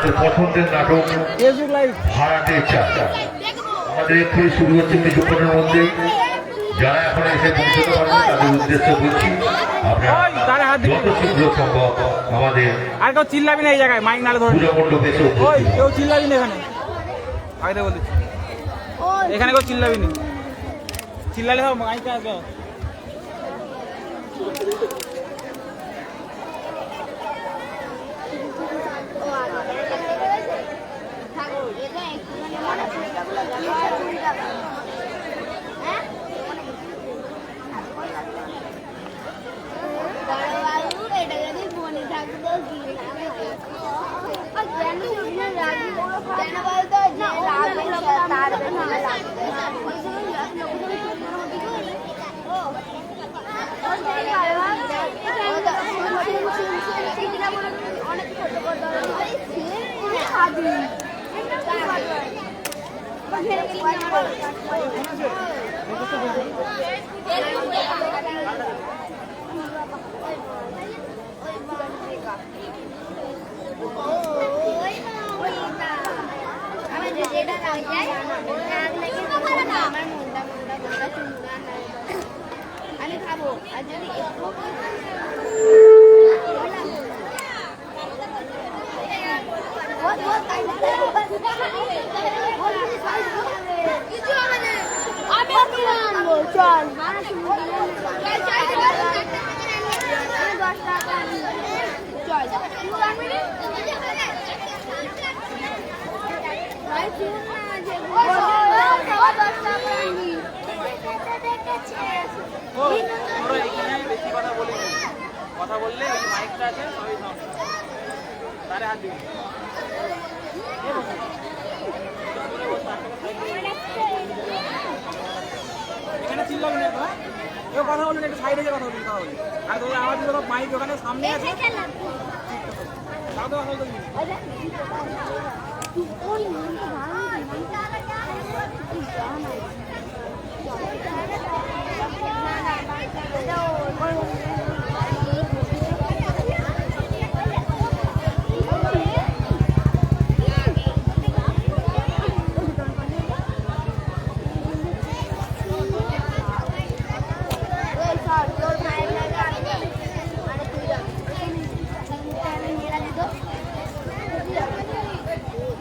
আপনাদের পছন্দের নাটক ভাড়াটে চা আমাদের এক্ষুনি শুরু হচ্ছে কিছুক্ষণের মধ্যেই। যারা এখন এসে পৌঁছতে পারবেন তাদের উদ্দেশ্য বলছি, আপনারা যত শীঘ্র সম্ভব আমাদের আর কেউ চিল্লাবি না এই জায়গায়, মাইক নালে ধরে পূজা মণ্ডপে এসে ওই কেউ চিল্লাবি না এখানে, আগে বলি এখানে কেউ চিল্লাবি না, চিল্লালে সব মাইক আসবে। আমি খাবো আর যদি চল বেশি কথা বলি, কথা বললে ওই মাইকটা আছে সবাই তারে হাত দিবি। এখানে চিল্লাবি না, কেউ কথা বলবি না, একটু সাইডে কথা বলবি, কথা বলবি। আর তোদের আমার দিকে মাইক ওখানে সামনে আছে, তাও তো কথা বলবি।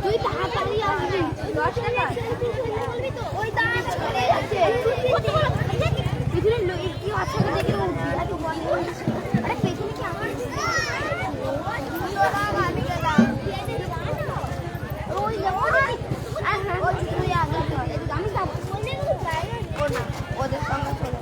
তুই তাড়াতাড়ি আসবি 10 টাকা ওই দাঁড়াটা চলে যাচ্ছে পিছনে কি আছে দেখে আরে পেছনে কি আমার ওই তুই আগে আমি যাবো ওদের সঙ্গে চলে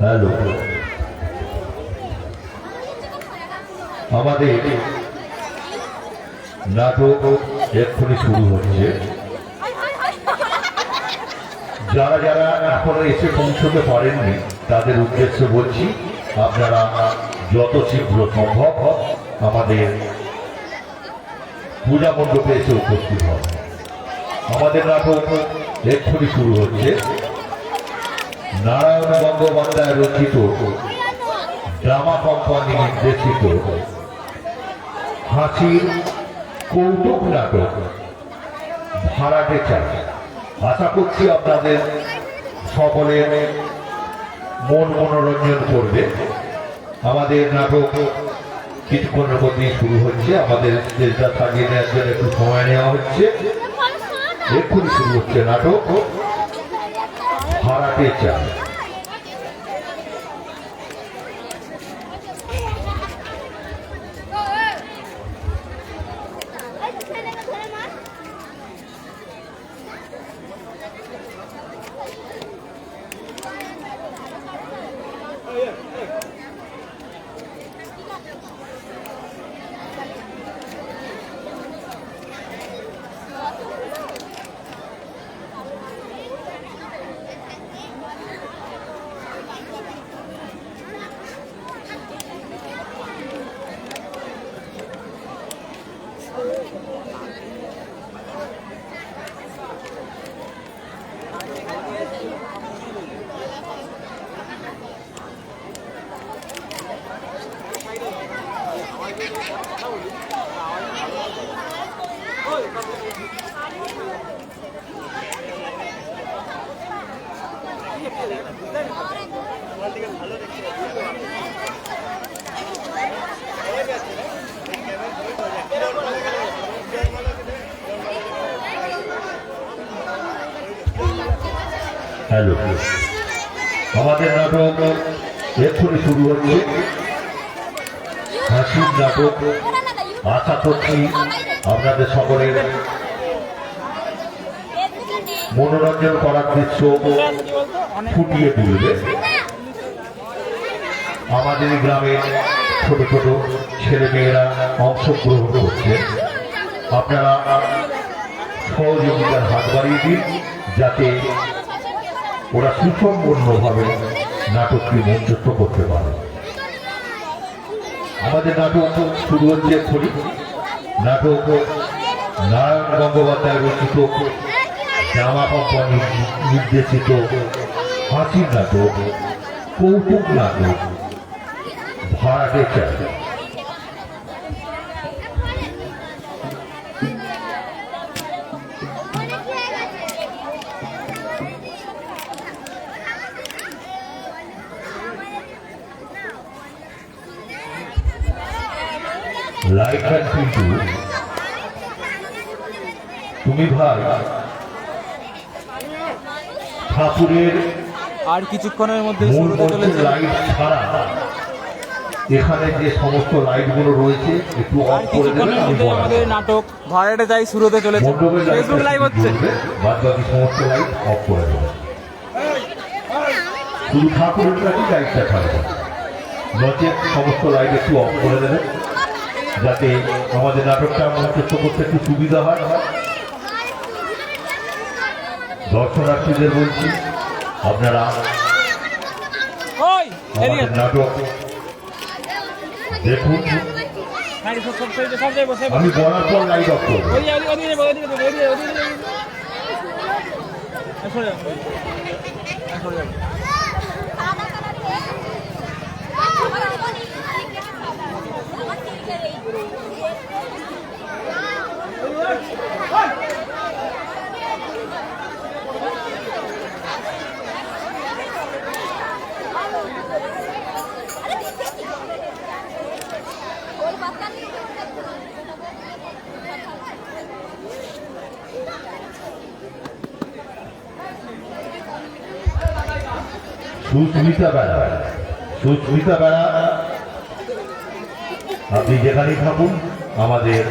হ্যালো, আমাদের নাটক এক্ষুনি শুরু হচ্ছে। যারা যারা এখনো এসে পৌঁছতে পারেননি তাদের উদ্দেশ্যে বলছি, আপনারা যত শীঘ্র সম্ভব আমাদের পূজা মণ্ডপে এসে উপস্থিত হন। আমাদের নাটক এক্ষুনি শুরু হচ্ছে। নারায়ণ গঙ্গোপাধ্যায় রচিত ড্রামা কোম্পানি নির্দেশিত হাসির কৌতুক নাটক ভাড়াটে চাল। আশা করছি আপনাদের সকলের মন মনোরঞ্জন করবে। আমাদের নাটক কিছুক্ষণের মধ্যেই শুরু হচ্ছে। আমাদের স্টেজটা সাজিয়ে নেওয়ার জন্য একটু সময় নেওয়া হচ্ছে। এক্ষুনি শুরু হচ্ছে নাটক ভাড়াটে চাল। হ্যালো, আমাদের নাটক এক্ষুনি শুরু হচ্ছে হাসির নাটক। আশা করছি আপনাদের সকলের মনোরঞ্জন করার দৃশ্য ফুটিয়ে তুলবে। আমাদের গ্রামে ছোট ছোট ছেলেমেয়েরা অংশগ্রহণ করছে। আপনারা সহযোগিতার হাত বাড়িয়ে দিন যাতে ওরা সুসম্পন্নভাবে নাটকটি মঞ্চস্থ করতে পারে। আমাদের নাটক শুরু হচ্ছে এক্ষুনি। নাটক নারায়ণ গঙ্গোপাধ্যায় রচিত ড্রামা কোম্পানি নির্দেশিত হাসির নাটক কৌতুক নাটক ভাড়াটে চাল। লাইট কিন্তু তুমি ভাই ঠাকুরের আর কিছুক্ষণের মধ্যে মূল শুরু হতে চলেছে। লাইট ছাড়া এখানে যে সমস্ত লাইট গুলো রয়েছে একটু অফ আর করে কিছুক্ষণের দেবেন। আমি মধ্যে আমাদের নাটক ভাড়াটে যাই শুরু হতে চলেছে। মণ্ডপের ফেসবুক লাইভ হচ্ছে। বাদ বাকি সমস্ত লাইট অফ করে দেবেন। শুধু ঠাকুরের কাছে লাইটটা থাকবে, নচেত সমস্ত লাইট একটু অফ করে দেবেন যাতে আমাদের নাটকটা মঞ্চস্থ করতে একটু সুবিধা হয়। দর্শনার্থীদের বলছি আপনারা আমাদের নাটক দেখুন। আমি বলার পর লাইট অফ করবো। সুস্মিতা বেড়া, সুস্মিতা বেড়া আপনি যেখানেই থাকুন আমাদের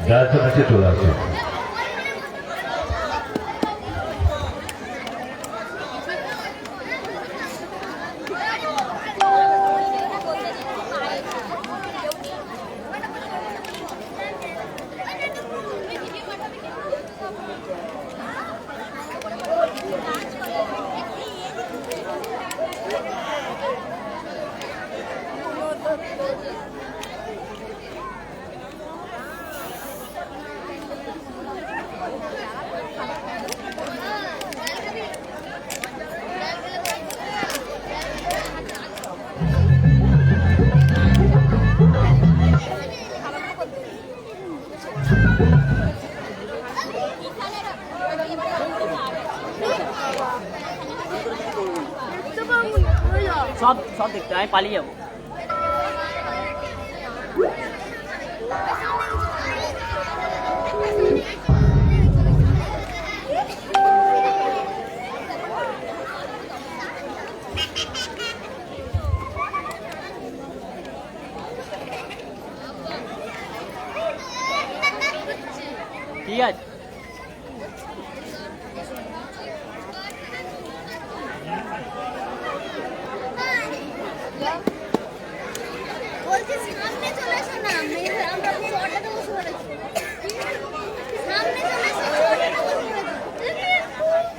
ডায়াসের কাছে চলে আসুন। সব সব দেখতে আমি পালিয়ে যাবো। ঠিক আছে বলছি সামনে চলে এসো না, আমরা চটাতে বসে পড়েছি। সামনে চলে এসো, চটাতে বসে পড়েছি।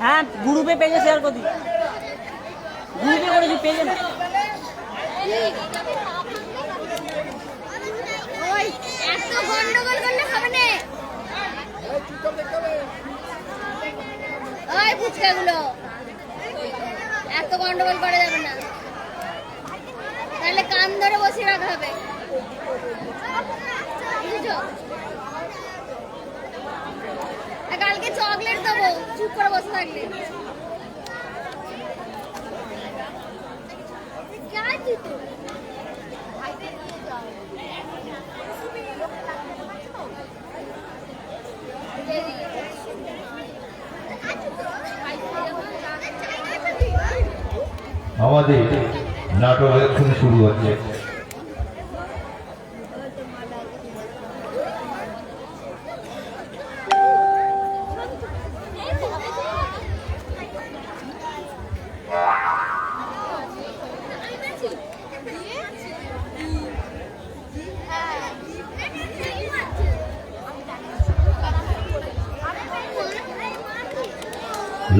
হ্যাঁ গ্রুপে পেজে শেয়ার করে দিই, গ্রুপে করেছি পেজে না। ওই এত গন্ডগোল করলে হবে না। ওই ফুচকাগুলো এত গন্ডগোল করা যাবে না, তাহলে কান ধরে বসে রাখা হবে, বুঝছো? আর কালকে চকলেট দেবো, চুপ করে বসে থাকলে। আমাদের নাটক এক্ষুনি শুরু হচ্ছে।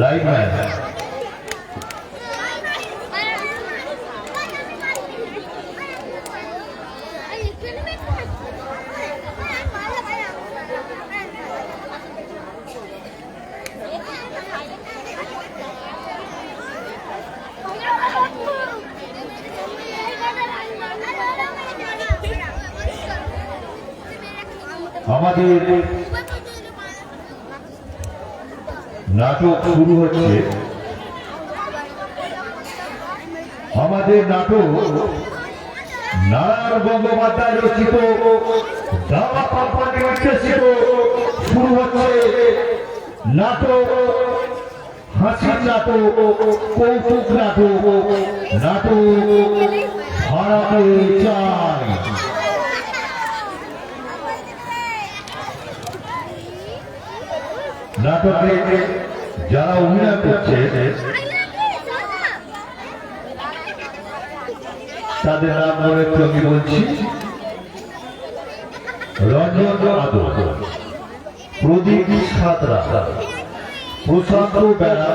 লাইভ ম্যান আমাদের নাটক শুরু হচ্ছে। আমাদের নাটক নারায়ণ গঙ্গোপাধ্যায় রচিত দাবা কোম্পানি নির্দেশিত শুরু হচ্ছে নাটক হাসির নাটক, কৌতুক নাটক, নাটক হারাতে চাই। নাটকে যারা অভিনয় করছে তাদের নাম মনে আমি বলছি। রঞ্জন আদর, প্রদীপ সাঁতরা, প্রশান্ত বেড়া,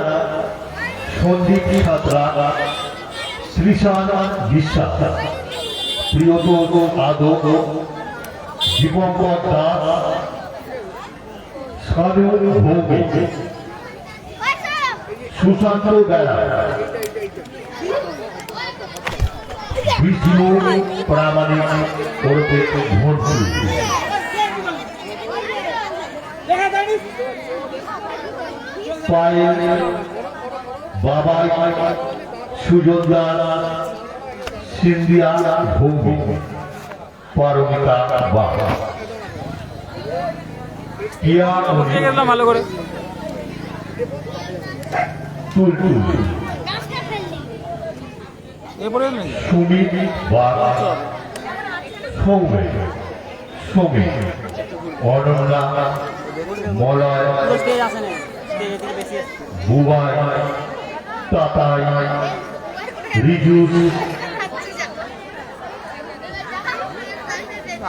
সন্দীপ সাঁতরা, শ্রীশান বিশ্বাস, প্রিয়ত আদর, দীপঙ্কর দাস, সাধুর ভৌমিক, সুশান্ত বেড়া, বিষ্ণু প্রামাণিক ওরফে ভোরপুর, পায়েল বাবাই, সুজনদার, সিন্ধিয়া ভৌমিক, পারমিতা বাবা, ভালো করে তুলতুল, এরপরে সুমিত বাবা, সৌমেন, সমীর, অনন্যা, মলয়, স্টেজ আসে না, স্টেজ থেকে বেশি আসছে। বুবাই, তাতাই, রিজু,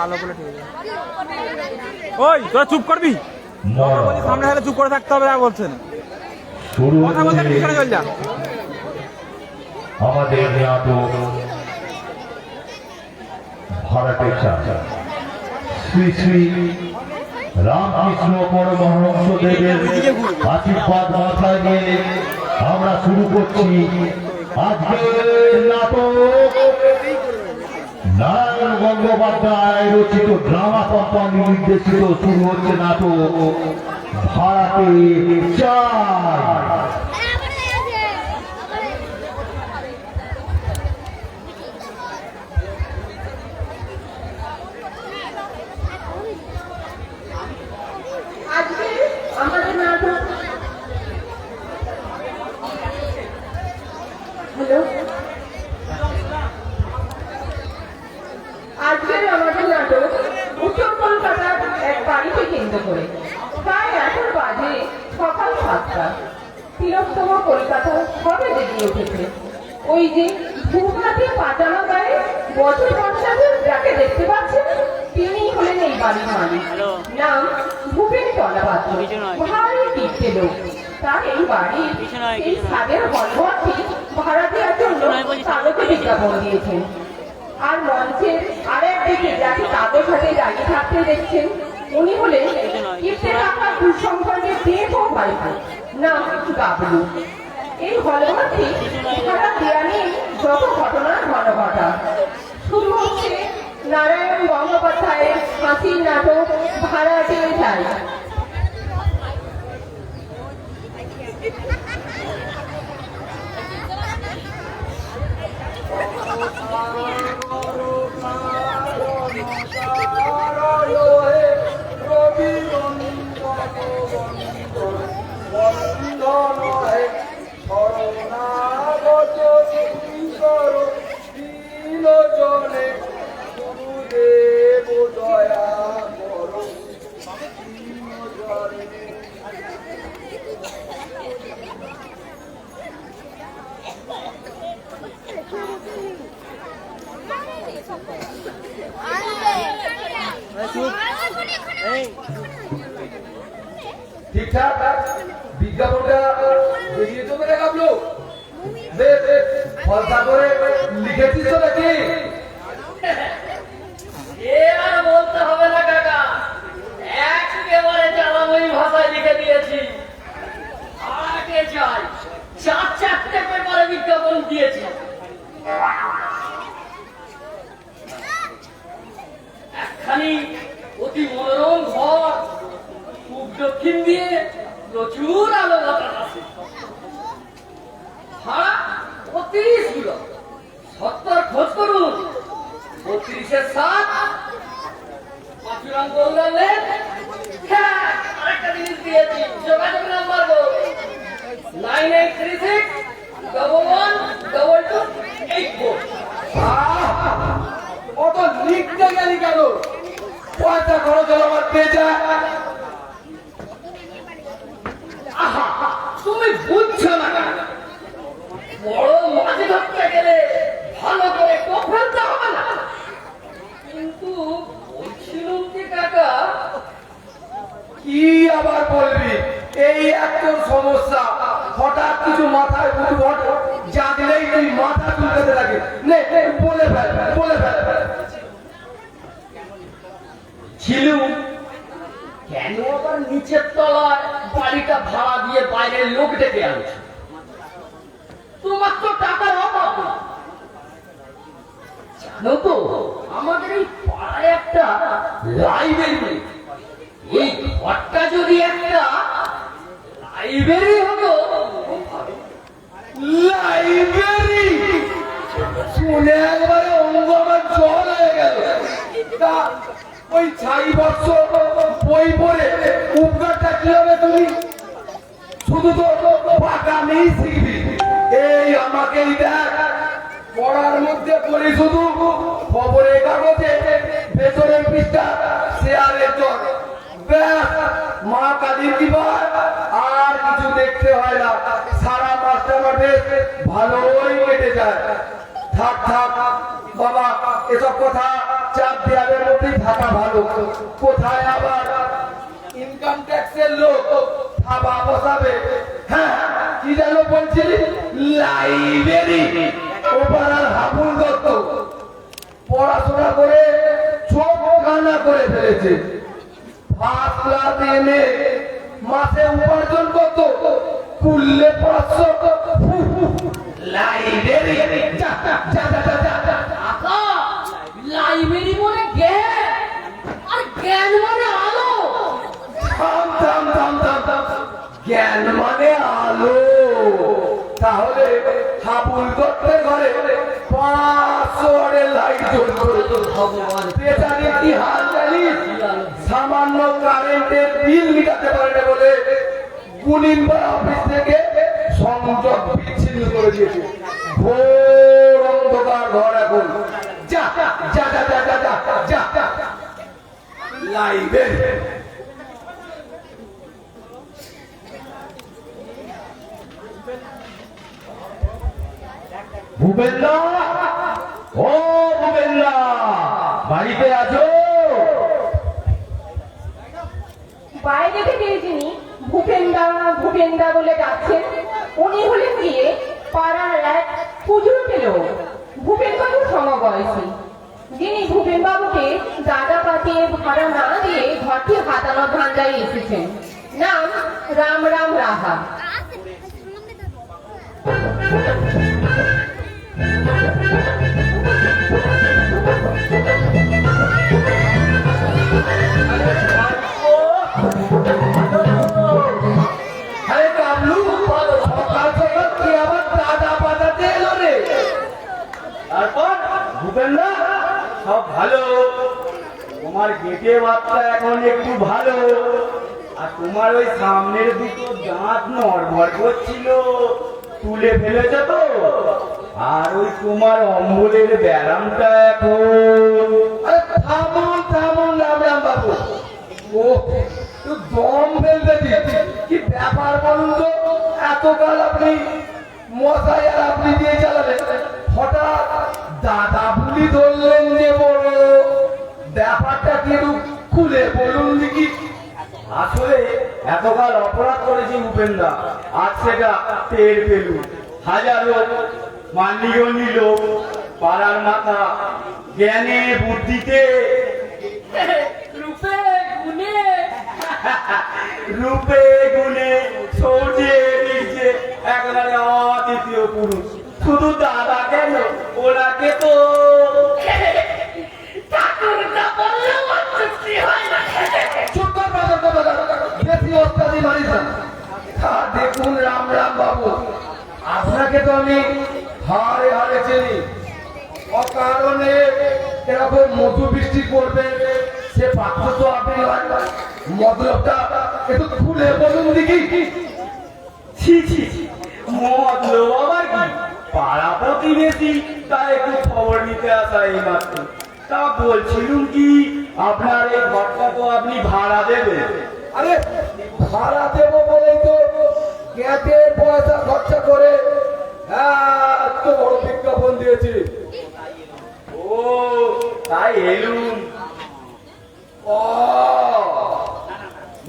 আলো বলে ঠিক আছে। ওই তোরা চুপ করবি, সামনে হাতে চুপ করে থাকতে হবে, যা বলছেন শুরু কথা বলতে পিছনে চল যা। আমাদের নাটক ভাড়াটে চাই। শ্রী শ্রী রামকৃষ্ণ পরমহংস দেবের আশীর্বাদ মাথায় নিয়ে আমরা শুরু করছি আজকের নাটক। নারায়ণ গঙ্গোপাধ্যায় রচিত ড্রামা কোম্পানি নির্দেশিত শুরু হচ্ছে নাটক ভাড়াটে চাই। হ্যালো, আজকের আমাদের নাটক উত্তর কলকাতার এক বাড়িকে কেন্দ্র করে। প্রায় এখন বাজে সকাল 7টা। তিলকতম কলকাতা সবে জেগে উঠেছে। ওই যে ধূপনাথে পাজামা গায়ে বছর 50 যাকে দেখতে পাচ্ছেন, তিনি হলেন এই বাড়ির মালিক। নাম ভূপেন তলাপাত্র। ভারী টিপতে লোক। তার এই বাড়ির এই ছাদের হলঘরটি ভাড়া দেওয়ার জন্য কাগজে বিজ্ঞাপন দিয়েছেন। আর মঞ্চের আরেক দিকে যাকে কাগজ হাতে দাঁড়িয়ে থাকতে দেখছেন, উনি হলেন ইফতে থাকা দুঃসম্পর্কের দেহ ভাইপো, নাম গাবলু। এই হলঘরটি ভাড়া দেওয়া নিয়ে যত ঘটনার ঘনঘটা। শুরু হচ্ছে নারায়ণ গঙ্গোপাধ্যায়ের হাসির নাটক ভাড়াটে যাই। ঠিকঠাক বিজ্ঞাপনটা বেরিয়ে তো মেরে গাবলো। ফলসা করে লিখেছিস তো নাকি? এ আর বলতে হবে না কাকা, একেবারে জ্বালাময়ী ভাষায় লিখে দিয়েছি। আগে যাই, 4-4টে পেপারে বিজ্ঞাপন দিয়েছি। একখানি অতি মনোরম ঘর, পূব দক্ষিণ দিয়ে প্রচুর আলো বাতাস আছে। ভাড়া 35 কিলো। 70 খোঁজ করুন। 32-এর 7 পাঁচুরাম বললে। হ্যাঁ, আরেকটা জিনিস দিয়েছি, যোগাযোগ নাম্বার বল 9836112284। অত লিখতে গেলি কেন? পয়সা খরচ হলো আমার পেজা। আহা, তুমি বুঝছো না কাকা, বড় মাছ ধরতে গেলে ভালো করে টোপ ফেলতে হবে না। কিন্তু বলছিলাম কি কাকা, কি আবার বলবি? এই এত সমস্যা, হঠাৎ কিছু মাথায় উঠবট জাগলেই তুই মাথা তুলতে লাগে। নে বলে ফেল, বলে ফেল। ছিলু কেন আবার নিচের তলায় বাড়িটা ভাড়া দিয়ে বাইরের লোক ডেকে আনছে? তোমার তো টাকার অভাব নেই। জানো তো আমাদের এই পাড়ায় একটা লাইব্রেরি, এই ঘরটা যদি একটা লাইব্রেরি হতো। লাইব্রেরি শুনে একবারে অঙ্গ আমার জল হয়ে গেল। তা ওই 6 বছর বই পড়ে উপকারটা কি হবে? তুমি শুধু তো পাকা নেই শিখবি। এই আমাকেই দেখ, পড়ার মধ্যে পড়ি শুধু খবরের কাগজে ভেতরের পৃষ্ঠা শেয়ারের জল। ব্যাস, মা কালীর দিবা আর কিছু দেখতে হয় না। সারা মাসটা মাঠে ভালোই কেটে যায়। থাক থাক বাবা, এসব কথা চাপ দেওয়ার মধ্যেই থাকা ভালো। কোথায় আবার ইনকাম ট্যাক্সের লোক থাবা বসাবে। হ্যাঁ, কি যেন বলছিলি? লাইব্রেরি ওপাড়ার হাবুল দত্ত পড়াশোনা করে চোখ কানা করে ফেলেছে। ফার্স্ট ক্লাস এনে মাসে উপার্জন কত? কুললে 500। লাইব্রেরি লাইব্রেরি মানে জ্ঞান, আর জ্ঞান মানে আলো। থাম থাম থাম থাম থাম, জ্ঞান মানে আলো। তাহলে হাবুল দত্তের ঘরে 500 ওয়াটের লাইট জ্বলতো। ভগবান, পেছানি কি হাল জানিস? সামান্য কারেন্টের বিল মিটাতে পারে না বলে গুনিনবার অফিস থেকে সংযোগ বিচ্ছিন্ন করে দিয়েছে। ভোর লাইবে। ভূপেন্দ্র, ও ভূপেন্দ্র, বাড়িতে আছো? বাইরে থেকে যিনি ভূপেন্দা ভূপেন্দা বলে ডাকছেন, উনি হলেন গিয়ে পাড়ার এক পুজোকে লোক, ভূপেনবাবুর সমবয়সী, যিনি ভূপেনবাবুকে দাদা পাতিয়ে ভাড়া না দিয়ে ঘরটি হাতানোর ধান্দায় এসেছেন। নাম রাম রাম রাহা। আরে কাবলু, সকাল সকাল কি আবার দাদা পাতাতে এলো রে? তারপর ভূপেন্দ্র, সব ভালো? তোমার গেটে বাচ্চা এখন একটু ভালো, আর তোমার ওই সামনের দুটো দাঁত নড়বড় করছিল, তুলে ফেলেছ তো? আর ওই তোমার অম্বলের ব্যারামটা এখন? আরে থামুন থামুন রাম রাম বাবু, ও তো দম ফেলতে দিয়েছি। কি ব্যাপার বলুন তো? এতকাল আপনি মশাই আর আপনি দিয়ে চালালেন, হঠাৎ দাদা বুলি ধরলেন যে বড়, ব্যাপারটা কি একটু খুলে বলুন দেখি। আসলে এতকাল অপরাধ করেছি উপেন্দা, আজ সেটা টের পেলু। হাজারো মান্যগণ্য লোক, পাড়ার মাথা, জ্ঞানে বুদ্ধিতে, রূপে গুণে রূপে গুণে সৌজে নিচে একেবারে অদ্বিতীয় পুরুষ। শুধু দাদা কেন, ওনাকে তো ঠাকুরটা বললেও আর তৃপ্তি হয় না। চুপ কর বাবা, বেশি অত্যাধি মারিস না। দেখুন রাম রাম বাবু, আপনাকে তো আমি হারে হারে চিনি, অকারণে এরকম মধু বৃষ্টি করবে সে পাত্র তো আপনি নয়। মতলবটা একটু খুলে বলুন দেখি। ছি ছি, মতলব আবার কি? পাড়া প্রতিবেশী, তা একটু খবর নিতে আসা এই মাত্র। তা বলছিলুম কি, আপনার এই ঘরটা তো আপনি ভাড়া দেবেন? আরে ভাড়া দেবো বলেই তো ক্যাটে পয়সা খরচা করে এত বড় বিজ্ঞাপন দিয়েছি। ও তাই এলুম? ও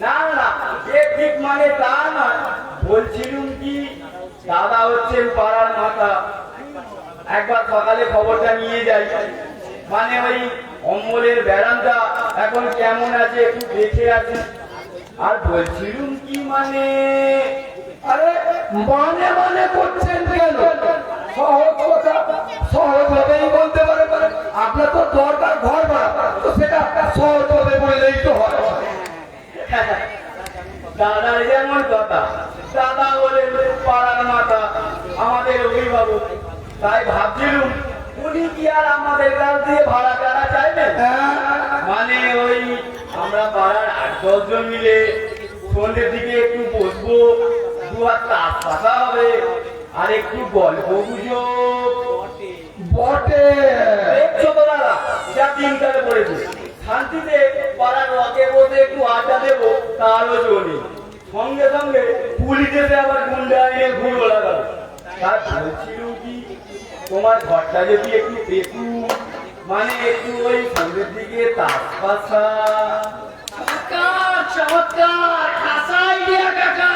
না না, যে ঠিক মানে তা না। বলছিলুম কি, দাদা হচ্ছেন পাড়ার মাথা, একবার সকালে খবরটা নিয়ে যাই। মানে ওই অম্বলের ব্যারামটা এখন কেমন আছে একটু দেখে আসি। আর বলছিলুম কি মানে, আরে মানে মানে করছেন কেন? সহজ কথা, সহজ ভাবেই বলতে পারে। আপনার তো দরকার ঘর ভাড়া, তো সেটা সহজ ভাবে বললেই তো হয়। দাদার যেমন কথা, দাদা বলেন পাড়ার মাথা, আমাদের অভিভাবক, তাই ভাবছিলুম উনি কি আর আমাদের কাছ দিয়ে ভাড়া টাড়া চাইবেন? মানে ওই আমরা পাড়ার 8-10 জন মিলে সন্ধ্যের দিকে একটু বসবো, দুয়ার তাস পাতা হবে, আর একটু গল্প গুজব। বটে দেখছো তো দাদা, যা দিনকালে পড়েছে, শান্তিতে পাড়ার রকে বসে একটু আড্ডা দেবো, তারও জমি। সঙ্গে সঙ্গে পুলিশে আবার গুন্ডা এনে ঘুরো লাগাবো। তার বলছিল কি, তোমার ঘরটা যদি একটু দেখু, মানে একটু ওই সন্ধ্যের দিকে তাস পাশা। চমৎকার চমৎকার, খাসা আইডিয়া কাকা।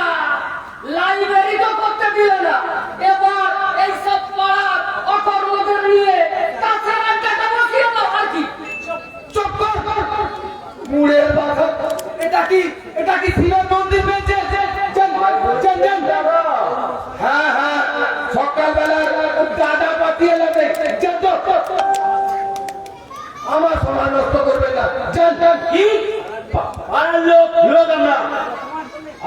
লাইব্রেরি তো করতে দিল না, এবার এইসব পাড়ার অকর্মদের নিয়ে তাছাড়া টাকা বসিয়ে দাও আর কি। চুপ কর, মুড়ের বাঘা। এটা কি শিবের মন্দির পেয়েছে? হ্যাঁ হ্যাঁ, সকালবেলা দাদা পাঠিয়ে লাগবে। আমার সময় নষ্ট করবে না। কি পাড়ার লোক আমরা,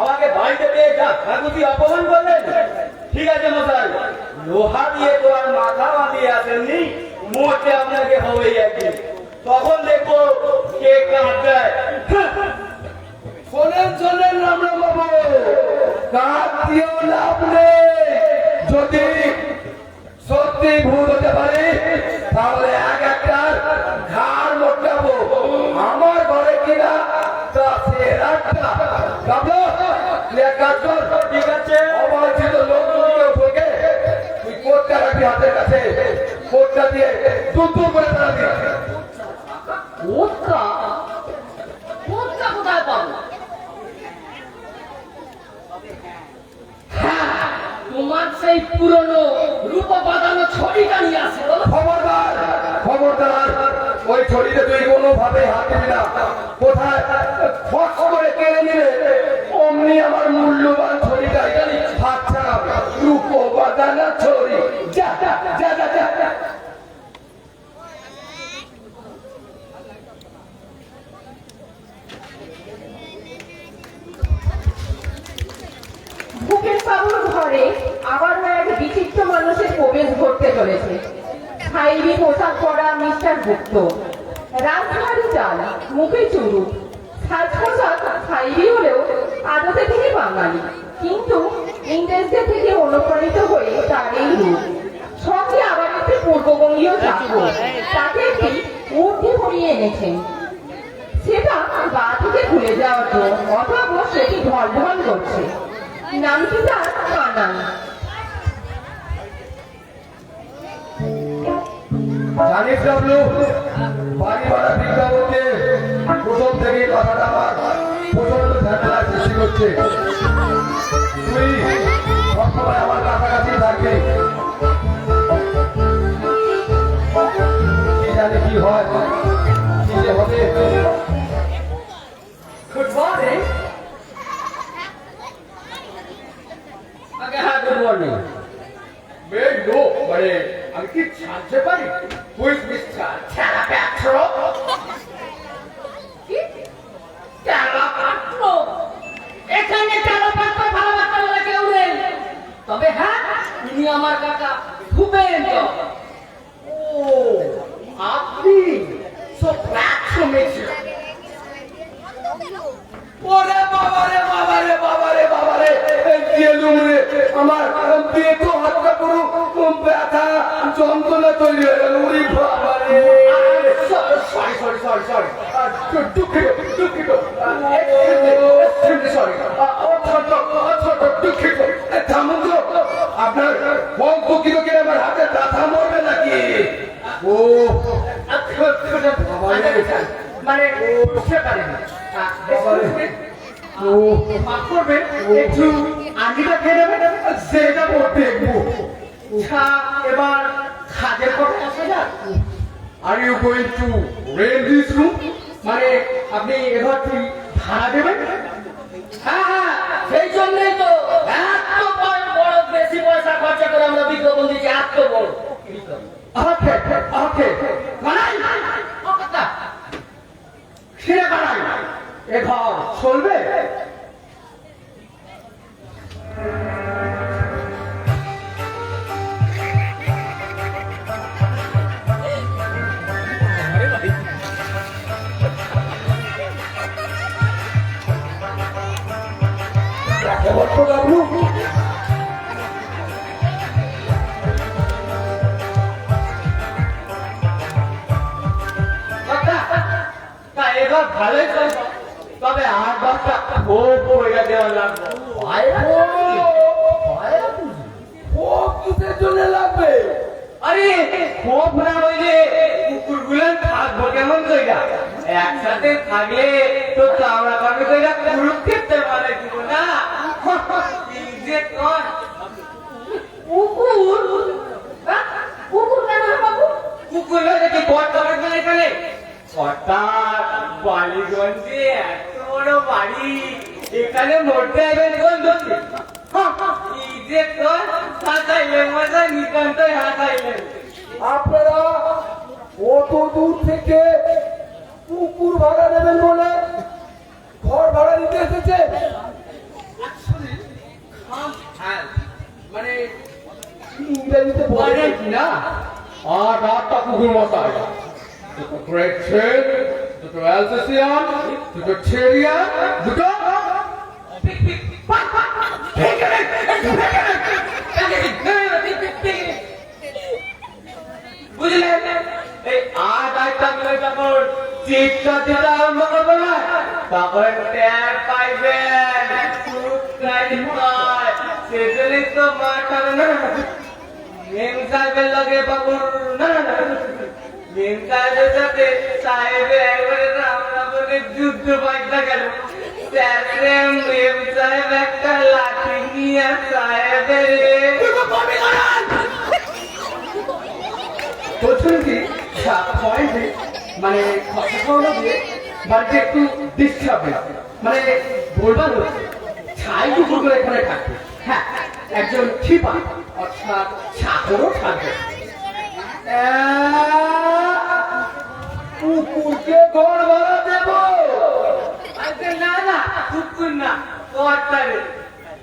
আমাকে বাড়িতে পেয়ে যা কাকুতি অপমান করলেন। ঠিক আছে মশাই, লোহা দিয়ে তো আর মাথা বাঁধিয়ে আসেননি, মোটে আপনাকে হবেই একদিন, তখন দেখবো কে কাঁটায়। শোনেন রাম রাম বাবু, কাঁদ দিও লাভ নেই। যদি সত্যি ভূত হতে পারে তাহলে এক একটা ঘাড় মোটাবো। আমার ঘরে কিনা দূর করে তাড়াবি। কোথা কোথা কোথায় পাবো? হ্যাঁ, তোমার সেই পুরনো রূপা বাঁধানো ছড়িটা নিয়ে আসে। খবরদার খবরদার, ওই ছড়িতে তুই কোনোভাবে হাত দিবি না। কোথায় ফস করে কেড়ে নিলে অমনি আমার মূল্যবান ছড়িটা হাত ছাড়াবে। রূপ বাঁধানো ছড়ি, যা যা যা যা যা। ভূপেন বাবুর ঘরে আবারও এক বিচিত্র মানুষের প্রবেশ ঘটতে চলেছে। হাইরি পোশাক পরা মিস্টার গুপ্ত, রাজধানী চাল, মুখে চুরু, সাজ পোশাক হাইরি হলেও আদতে তিনি বাঙালি, কিন্তু ইংরেজদের থেকে অনুপ্রাণিত হয়ে তার এই রূপ। সঙ্গে আবার একটি পূর্ববঙ্গীয় চাকর, তাকে একটি উর্ধি ভরিয়ে এনেছেন। সেটা গা থেকে খুলে যাওয়ার জন্য, অথবা সেটি ঢল ঢল করছে। নামটি তার কানান। জানিস ডাবলু, বাড়ি ভাড়া বিজ্ঞাপনকে প্রথম থেকে কথাটা আমার প্রচন্ড ঝামেলার সৃষ্টি করছে। তুই সবসময় আমার কাছাকাছি থাকবি, কি জানি কি হয়, কি যে হবে। Good morning. হ্যাঁ, গুড মর্নিং। মানে আমি কি জানতে পারি তুই মিস্টার তেলাপাত্র? কি? তেলাপাত্র? এখানে তেলাপাত্র ভালোবাসা বলে কেউ নেই। তবে হ্যাঁ, তিনি আমার কাকা ভূপেন। ও, আপনি ওরে বাবারে বাবারে বাবারে বাবারে, গেলুম রে, আমার পেট হাতটা পুরো ব্যথা যন্ত্রণা তৈরি হয়ে গেল। ওরে বাবারে, সরি সরি সরি সরি দুঃখিত দুঃখিত, সরি দুঃখিত। থামুন তো, আপনার কম দুঃখিত কে আমার হাতে ব্যথা মরবে নাকি? ও মানে বুঝতে পারিনি। ও মাফ করবেন, একটু আঙ্গিটা খেয়ে নেবেন। সেটা দেখবো। এবার খাদের কথা আসা যাক। Are you going to rent this room? মানে আপনি এবার কি ভাড়া দেবেন? হ্যাঁ হ্যাঁ, সেই জন্যই তো এত বড় বেশি পয়সা খরচা করে আমরা বিজ্ঞাপন দিচ্ছি। এত বড় ওকে ওকে, বানাই কথা ছিঁড়ে বানাই। এ ঘর চলবে? এবার ভালোই চলবে, তবে 8-10টা খুব পয়সা দেওয়া লাগবে। ও কিসের জন্য লাগবে? আরে খুব না হইলে কুকুরগুলো থাকবো কেমন কইরা? একসাথে থাকলে তো চামড়া পাবে কইরা কুরুক্ষেত্রে মানে দিব না। কি যে কর কুকুর? কুকুর কেন বাবু? কুকুর হলে কি বড় তোমার মানে এখানে? হঠাৎ বালিগঞ্জে এত বড় বাড়ি, এখানে মরতে আসবেন কোন দোষে? কি যে কর হাসাইলেন, মজা নিতান্তই হাসাইলেন। আপনারা কত দূর থেকে কুকুর ভাড়া নেবেন বলে ঘর ভাড়া নিতে এসেছে? মানে ইংরেজিতে বলে কি না, 8-8টা কুকুর মশাই, দুটো গ্রেট ট্রেন, দুটো অ্যালসেসিয়ান, দুটো টেরিয়ার, দুটো বুঝলেন? এই 8-8টা মিলে যখন চিৎকার দিতে আরম্ভ করবো না, তখন ট্যাগ পাইবেন। সেজন্যই তো মাঠাবে না। মেম সাহেবের লগে বাবুর না না না মেম সাহেবের সাথে সাহেবে একবারে আমরা বলে যুদ্ধ বাজতে গেল তারপরে মেম সাহেব একটা লাঠি নিয়ে সাহেবের বলছেন কি পয়েন্টে মানে কথা দিয়ে বাড়িতে একটু ডিস্টার্ব মানে বলবার ছাই কুকুর করে এখানে থাকবে হ্যাঁ একজন ছিপা অর্থাৎ চাকরও থাকবে কুকুরকে ঘর ভাড়া দেবো না না কুকুর না কর্তারে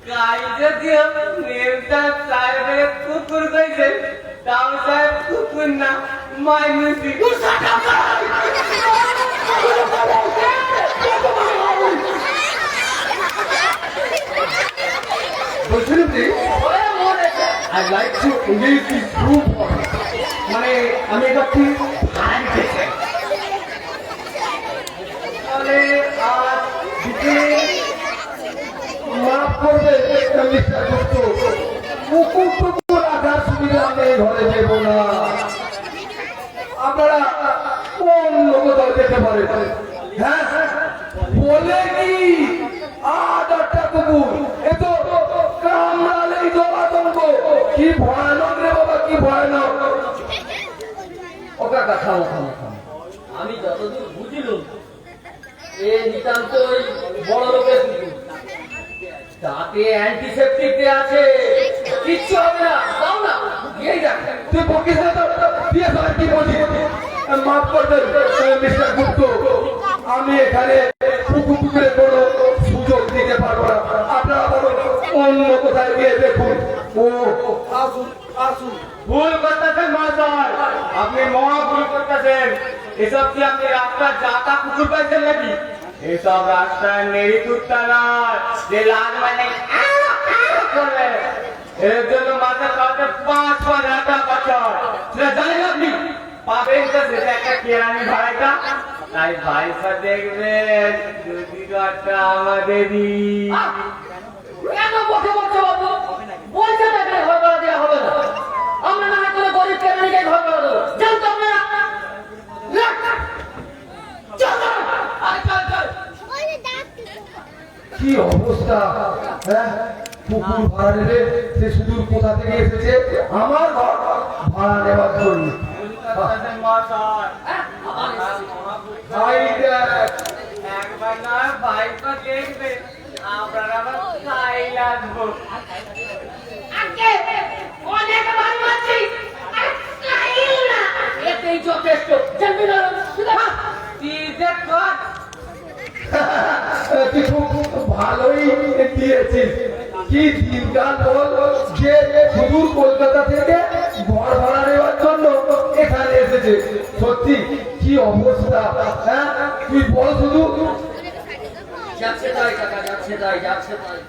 গাই যদি মেমটা সাহেবের কুকুর কইছে তাও সাহেব কুকুর না মাইনুসি বলছেন কি I'd like to engage this group of মানে আমি এটা কি ভাড়া নিতে চাই তাহলে আজ বিকেলে মাফ করবে মিস্টার গুপ্ত কুকুর টুকুর রাখার সুবিধা নেই ঘরে দেব না আপনারা কোন লোক দল যেতে পারে হ্যাঁ বলে কি 8-8টা কুকুর এ তো কামড়ালেই জলাতঙ্ক কি ভয়ানক রে বাবা কি ভয়ানক ওকা কথা আমি যতদূর বুঝিলাম এ নিতান্তই বড় লোকের কুকুর তাতে অ্যান্টিসেপটিক আছে কিচ্ছু হবে না দাও না এই দেখ তুই বকিস না তো দিয়ে ফেলে কি বলছিস মাফ করবেন মিস্টার গুপ্ত আমি এখানে কুকুরে কোনো সুযোগ দিতে পারবো না আপনারা বলুন অন্য কোথায় গিয়ে দেখুন ও আসুন আসুন ভুল করতেছেন মহাশয় আপনি মহা ভুল করতেছেন এসব কি আপনি রাস্তার জাতা কুকুর পাইছেন নাকি এসব রাস্তার নেড়ি কুত্তা নয় যে লাল মানে করবে এর জন্য মাথা কাউকে 5,000 টাকা বছর সেটা জানেন আপনি পাবেন তো সেটা একটা কেরানি ভাড়াটা তাই ভাইসা দেখবেন যদি একটা আমাদেরই কেন বসে বসে বাবু বলছে না এখানে ঘর ভাড়া দেওয়া হবে না আমরা না হয় কোনো গরিব কেরানিকে ঘর ভাড়া দেবো জানতো আপনারা কি অবস্থা হ্যাঁ কুকুর ভাড়া নেবে সে সুদূর কোথা থেকে এসেছে আমার ঘর ভাড়া নেওয়ার জন্য একবার না ভাইপা দেখবে আপনার আবার খাই লাগবো অনেক ভালো আছি এতেই যথেষ্ট জানবি না তুই খুব ভালোই দিয়েছিস কি দিনকাল বল যে সুদূর কলকাতা থেকে ঘর ভাড়া নেওয়ার জন্য এখানে এসেছে সত্যি কি অবস্থা হ্যাঁ তুই বল শুধু যাচ্ছে তাই টাকা যাচ্ছে তাই যাচ্ছে তাই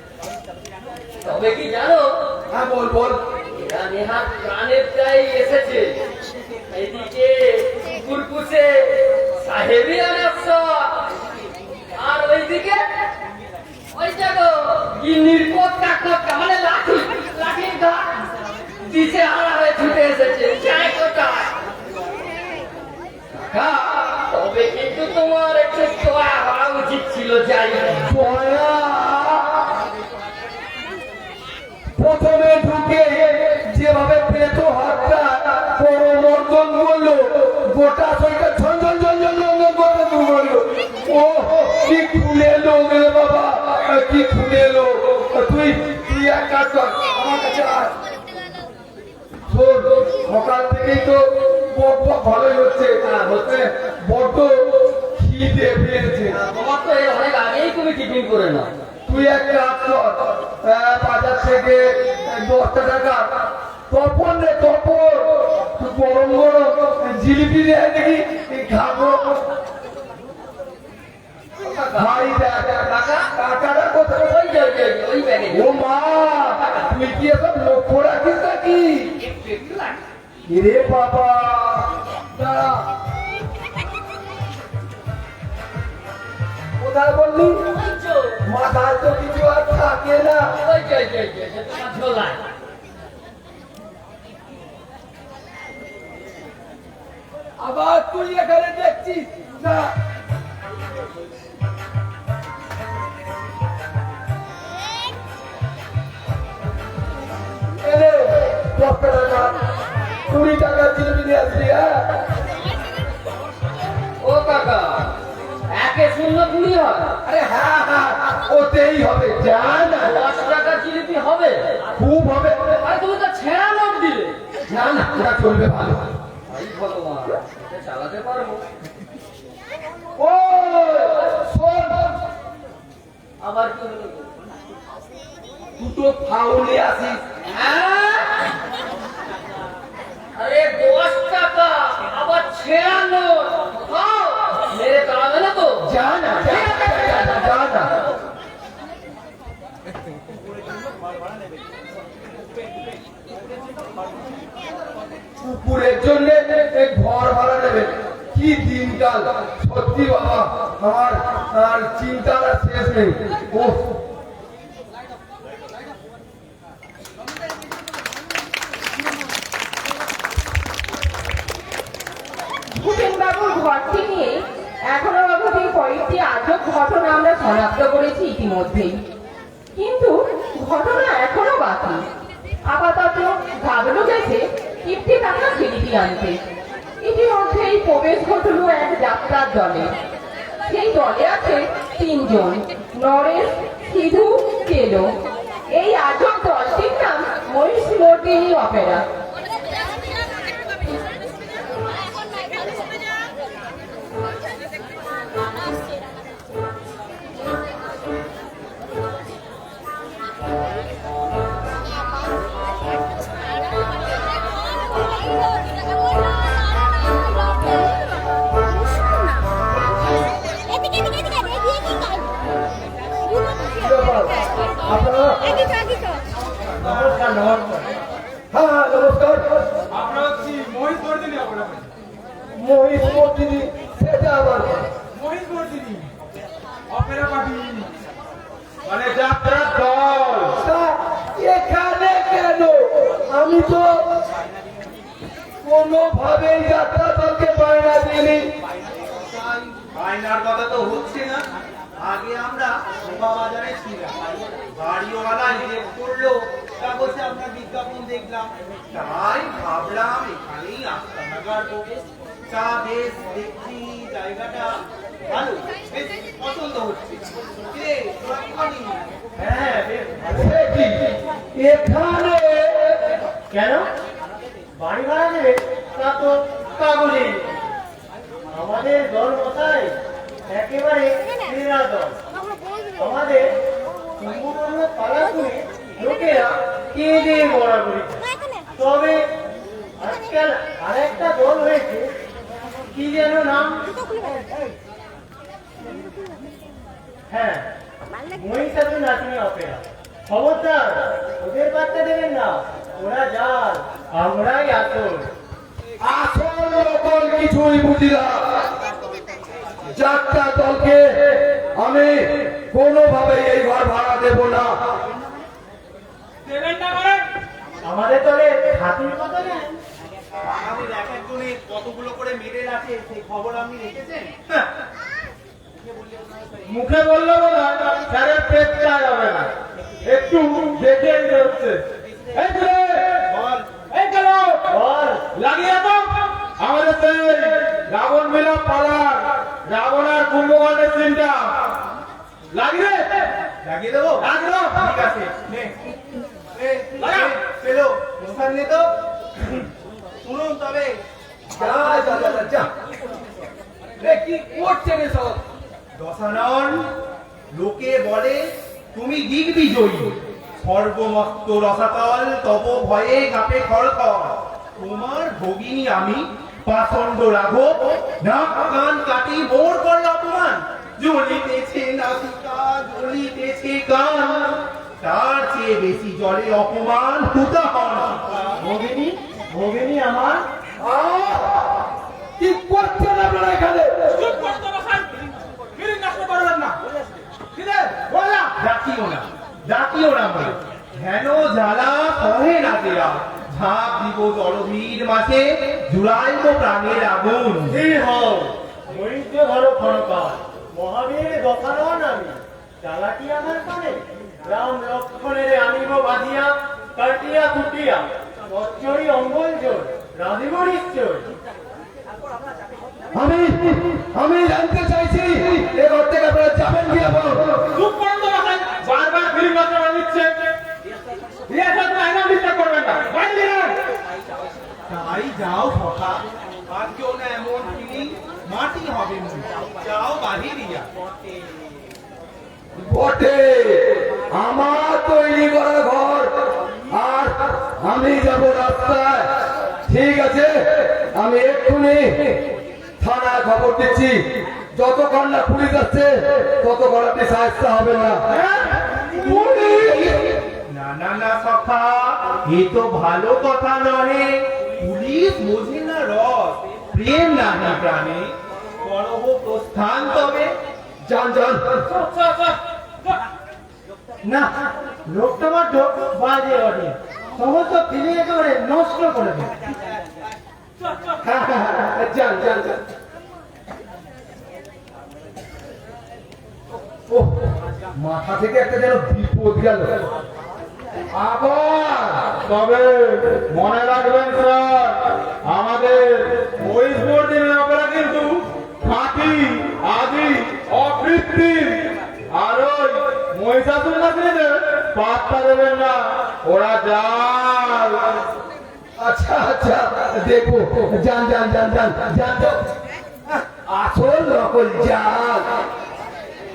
তবে কি জানো হ্যাঁ বল বল এরা নেহাত প্রাণের চাই এসেছে এদিকে কুকুর পুষে সাহেবি আর ওইদিকে ওই দেখো গিন্নির কোটকা কোটকা মানে লাঠির ঘাট দিশে হারা হয়ে ছুটে এসেছে চায় কোথায় তবে কিন্তু তোমার একটু দয়া হওয়া উচিত ছিল যাই দয়া প্রথমে ঢুকে যেভাবে পেটো হাতটা পরমর্দন করলো গোটা শরীরটা ঝনঝন ঝনঝন ঝনঝন করতে শুরু করলো ও কি খুলে লোক রে বাবা কি খুলে লোক তুই তুই এক কাজ কর আমার কাছে আয় শোন সকাল থেকেই তো বক ভালোই হচ্ছে হচ্ছে বড্ড খিদে পেয়েছে তোমার তো এর অনেক আগেই তুমি টিফিন করে নাও তুই এক কাজ কর বাজার থেকে 10টা টাকা তপন রে তপন তুই গরম গরম জিলিপি রে দেখি খাবো ভাই টাকাটা কোথায় ওই ব্যাগে ও মা তুই কি এসব লক্ষ্য রাখিস নাকি রে বাবা দাঁড়া কোথায় বললি মাথায় তো কিছু আর থাকে না আবার তুই এখানে দেখছিস না? এলে 10 টাকা 20 টাকা জিনিস নিয়ে আসবি। হ্যাঁ ও কাকা, 1-0-20 হয়। আরে হ্যাঁ হ্যাঁ ওতেই হবে, যা না 10 টাকা জিলিপি হবে? খুব হবে। আরে তুমি তো ছেঁড়া নোট দিলে। যা না ওরা চলবে ভালো। ভাই ভগবান, এটা চালাতে পারবো? ও শোন, আবার কি হলো? দুটো ফাউলে আসিস। আরে 10 টাকা আবার ছেঁড়া নোট, মেরে তাড়াবে না তো? যা না যা না কুকুরের জন্য ঘর ভাড়া নেবে। কি দিনকাল সত্যি বাবা, আমার আর চিন্তার আর শেষ নেই। ও ভূপেনবাবুর ঘরটি নিয়ে এখনো অবধি কয়েকটি আজব ঘটনা আমরা শনাক্ত করেছি ইতিমধ্যেই, কিন্তু ঘটনা এখনো বাকি। আপাতত গাবলু গেছে কিপ্টি টাকা জিলিপি আনতে। ইতিমধ্যেই প্রবেশ ঘটল এক যাত্রার দলে। সেই দলে আছে 3 জন, নরেশ, সিধু, কেলো। এই আজব দলটির নাম মহিষমর্দিনী অপেরা। আপনারা নমস্কার নমস্কার। হ্যাঁ হ্যাঁ নমস্কার। আমরা হচ্ছি মহিষ বর্দিনী অপেরা। মহিষ মর্দিনী, সেটা আবার মহিষ বর্দিনী অপেরা পার্টি মানে যাত্রার দল। তা এখানে কেন? আমি তো কোনোভাবেই যাত্রা দলকে বায়না দিইনি। আয়নার কথা তো হচ্ছে না। আগে আমরা শোভা বাজারে ছিলাম, বাড়িওয়ালা হিসেব করলো, তা বলছে আমরা বিজ্ঞাপন দেখলাম, তাই ভাবলাম এখানেই আস্তানা গাড়বো। চা বেশ দেখছি, জায়গাটা ভালো, বেশ পছন্দ হচ্ছে। কে তোরা কি খাবি? হ্যাঁ বেশ ভালো। সে কি এখানে? কেন বাড়ি ভাড়া দেবে? তা তো কাগজে আমাদের দল মশাই একেবারে ক্রীড়া দল। আমাদের কুম্ভকর্ণ পালা শুনে লোকেরা কেঁদে মরা করি। তবে আজকাল আরেকটা দল হয়েছে, কি যেন নাম? হ্যাঁ, মহিষাসুর নাচিনী অপেরা। খবরদার ওদের বার্তা দেবেন না, ওরা যার, আমরাই আসল। আসল নকল কিছুই বুঝি না। যাত্রা দলকে আমি কোনোভাবেই এই ঘর ভাড়া দেব না। দেবেন না মানে? আমাদের দলে হাতির কত নেন? আমাদের এক একজনের কতগুলো করে মেডেল আছে সেই খবর আপনি রেখেছেন? মুখে বললো বলা স্যারের পেটটা যাবে না, একটু দেখে নিতে হচ্ছে। এই ছেলে, বল। এই চলো বল, লাগিয়ে তো আমাদের সেই রাবণ মেলা পালার রাবণ আর কুম্ভকর্ণের সিনটা লাগিয়ে লাগিয়ে দেবো? লাগলো। ঠিক আছে, নে। পেলো মশান নে তো। শুনুন তবে যা যা যা যা, যা। এ কি করছেন এসব? দশানন, লোকে বলে তুমি দিগ্বিজয়ী, সর্বমস্ত রসাতল তব ভয়ে কাপে খড়খড়। তোমার ভগিনী আমি পাষণ্ড রাঘব, নাক কান কাটি মোর করল অপমান। জ্বলিতেছে নাসিকা, জ্বলিতেছে কান, তার চেয়ে বেশি জলে অপমান হুতাহন। ভগিনী, ভগিনী আমার কি করছেন আপনারা এখানে? ডাকিও না, ডাকিও না বলে হেন জ্বালা কহে না দেয়া, ঝাঁপ দিব জলভীর মাঝে জুড়াইব প্রাণের আগুন। মরিচ ধরো ক্ষণকাল মহাবীর দশানন আমি চালাকি আমার কানে রাম লক্ষণের আনিব বাঁধিয়া কাটিয়া কুটিয়া অচ্চরি অঙ্গল জোর রাধিব নিশ্চয়। আমি জানতে চাইছি এ ঘর থেকে আপনারা যাবেন কিনা বলো। চুপ করুন তো মশাই, বারবার ফিল্ম নষ্ট দিচ্ছে। রিহার্সাল তো একদম ডিস্টার্ব করবেন না, বাইরে বেরোন। তাই যাও সখা, আর কেউ না এমন ফিলিং মাটি হবে মন। যাও বাহিরিয়া। বটে আমার তৈরি করা ঘর, আর আমি যাব রাস্তায়। ঠিক আছে, আমি এক্ষুনি থানায় খবর দিচ্ছি। যতক্ষণ না পুলিশ আসছে ততক্ষণ আপনি সাহায্য হবেন না। না না না সখা, এ তো ভালো কথা নহে। পুলিশ বোঝে না রস, প্রেম নাহি প্রাণে। করব প্রস্থান তবে। যান যান। না লোকটা বড্ড বাজে অডিয়ে সমস্ত ফিরে একেবারে নষ্ট করে দেয়। যান যান যান। ও মাথা থেকে একটা যেন বিপদ গেল। আবার তবে মনে রাখবেন স্যার, আমাদের মহিষবর্দিনী অপেরা কিন্তু খাঁটি, আদি, অকৃত্রিম। আর ওই মহিষাসুর নাচনীদের পাত্তা দেবেন না, ওরা জাল। আচ্ছা আচ্ছা দেখো, যান যান যান যান যান তো। আসল নকল জাল।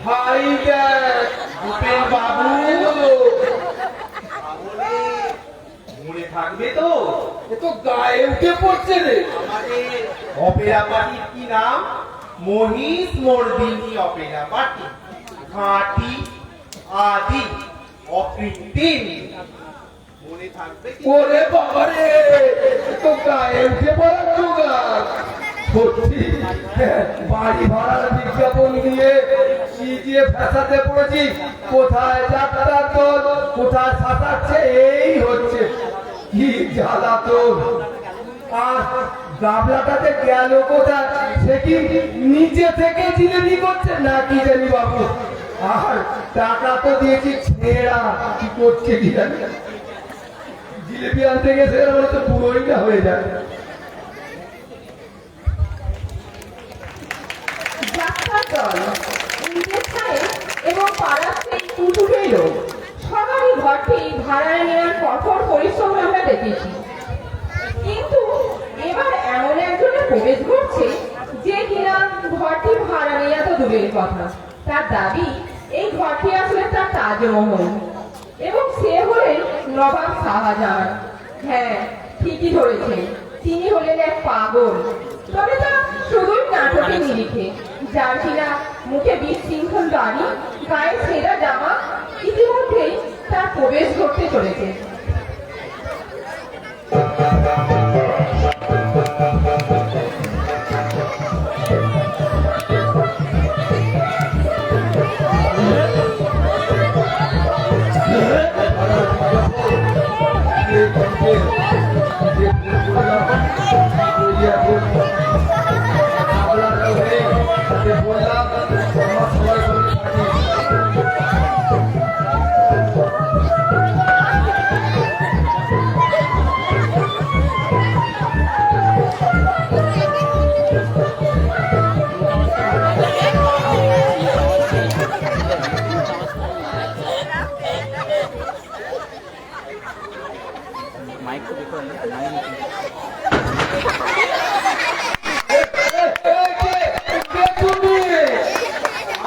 হাই দেখ ভূপেন বাবু মনে থাকবে তো? এ তো গায়ে উঠে পড়ছে রে। আমাদের অপেরা পার্টির কি নাম? মহিষ মর্দিনী অপেরা পার্টি। খাঁটি, আদি, অকৃত্রিম। মনে থাকবে কি? ওরে বাবা রে, এ তো গায়ে উঠে পড়ার জোগাড়। সত্যি বাড়ি ভাড়ার বিজ্ঞাপন দিয়ে কি দিয়ে ফেসাতে পড়েছি। কোথায় যাত্রার দল, কোথায় সাঁতারছে, এই হচ্ছে কি জ্বালাতন। আর গাবলাটাতে গেল কোথায়, সে কি নিচে থেকে জিলেবি করছে না কি জানি বাবু। আর টাকা তো দিয়েছি ছেঁড়া, কি করছে কি জানি। জিলেবি আনতে গেছে এর তো পুরোই না হয়ে যায়। যাত্রার দল, নিজের ছায়ে এবং পাড়ার সেই কুটুরের লোক সবারই ঘরটি ভাড়া নেওয়ার কঠোর পরিশ্রম আমরা দেখেছি। কিন্তু এবার এমন একজনের প্রবেশ ঘটছে যে কিনা ঘরটি ভাড়া নেওয়া তো দূরের কথা, তার দাবি এই ঘরটি আসলে তার তাজমহল এবং সে হলেন নবাব শাহজাহান। হ্যাঁ, ঠিকই ধরেছেন, তিনি হলেন এক পাগল। তবে তা শুধুই নাটকে নিরিখে, যার কিনা মুখে বিশৃঙ্খল দাড়ি, গায়ে ছেঁড়া জামা, ইতিমধ্যেই তার প্রবেশ ঘটতে চলেছে।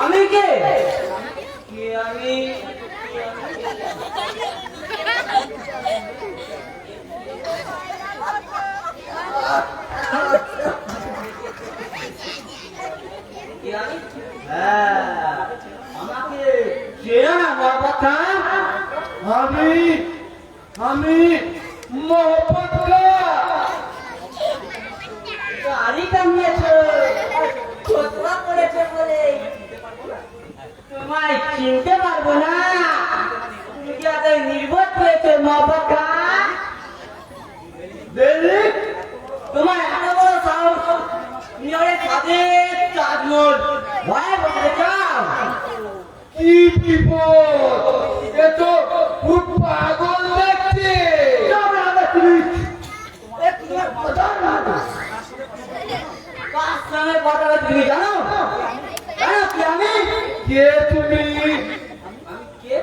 আমি কে? আমাকে চেনা না বাবা। আমি মোহাম্মদ গাড়ি কামিয়েছে খোঁজা করেছে বলে তোমায় চিনতে পারবো না। তুমি কি আগে নির্বোধ হয়েছে মা বাবা? দেখলি তোমার এত বড় সাহস, তুমি ওরে ছাদের চাঁদমোল ভয়ে বসে যাও। কি বিপদ, এ তো খুব পাগল দেখছে। তোমার কথা না কার সঙ্গে কথা বলতে তুমি জানো? জানো কি আমি কে তুমি? কে?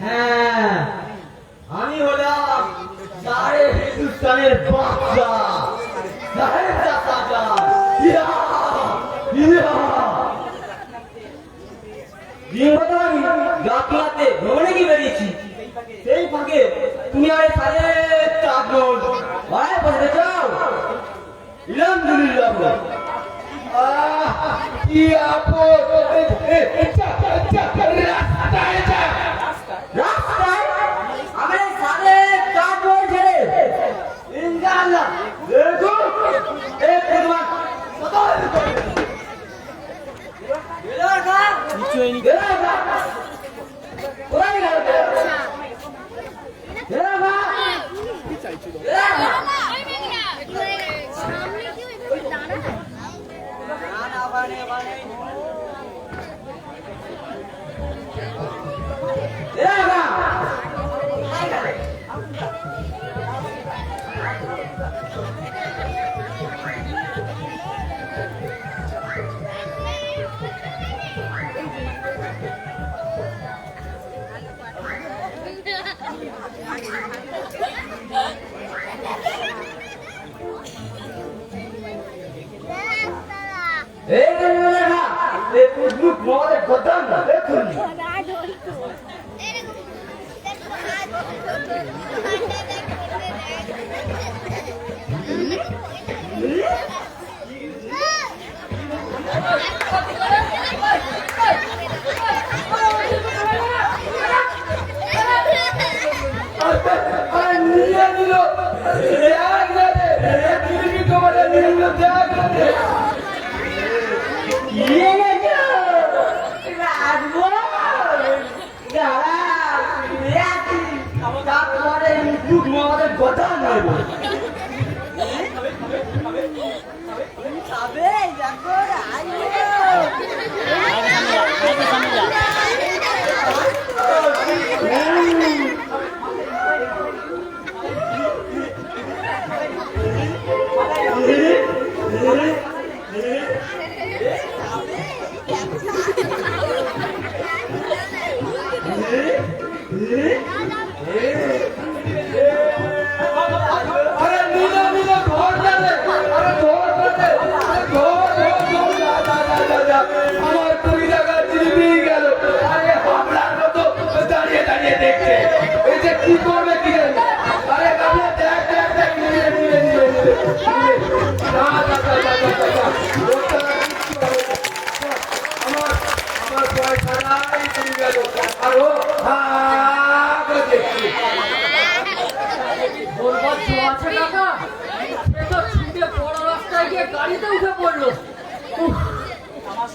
হ্যাঁ, আমি হলাম সারে হিন্দুস্তানের বাচ্চা, সারে চাচা। ইয়া ইয়া আমি গাছলাতে ভ্রমণে কি বেরিয়েছি, সেই ফাঁকে তুমি আর সারে চাঁদমোল ভয়ে বসে যাও। আলহামদুলিল্লাহ। কি আপদ, রাস্তায় যা। রাস্তায় আমি সারে চাঁদমোল ছেড়ে ইনশাআল্লাহ দেখো এই তোমার কিছু হয়নি। সামনে কি ওই দাঁড়া দেখুন নিয়ে নিল কথা নয় আরে নিল নিল ঘর যাবে। আরে ধর ধর আমার 20 টাকা জিবি গেল। আরে হামলার মতো দাঁড়িয়ে দাঁড়িয়ে দেখছে, এই যে কি করবে কি জানি। আরে গালে দেখ দেখ দেখ নিয়ে নিয়ে নিয়ে না না না আমার আমার পয়সা নাই চলে গেল। আর ও করে দেখছি বলবার জো আছে কাকা, সে তো ছুটে বড় রাস্তায় গিয়ে গাড়িতে উঠে পড়লো। আমার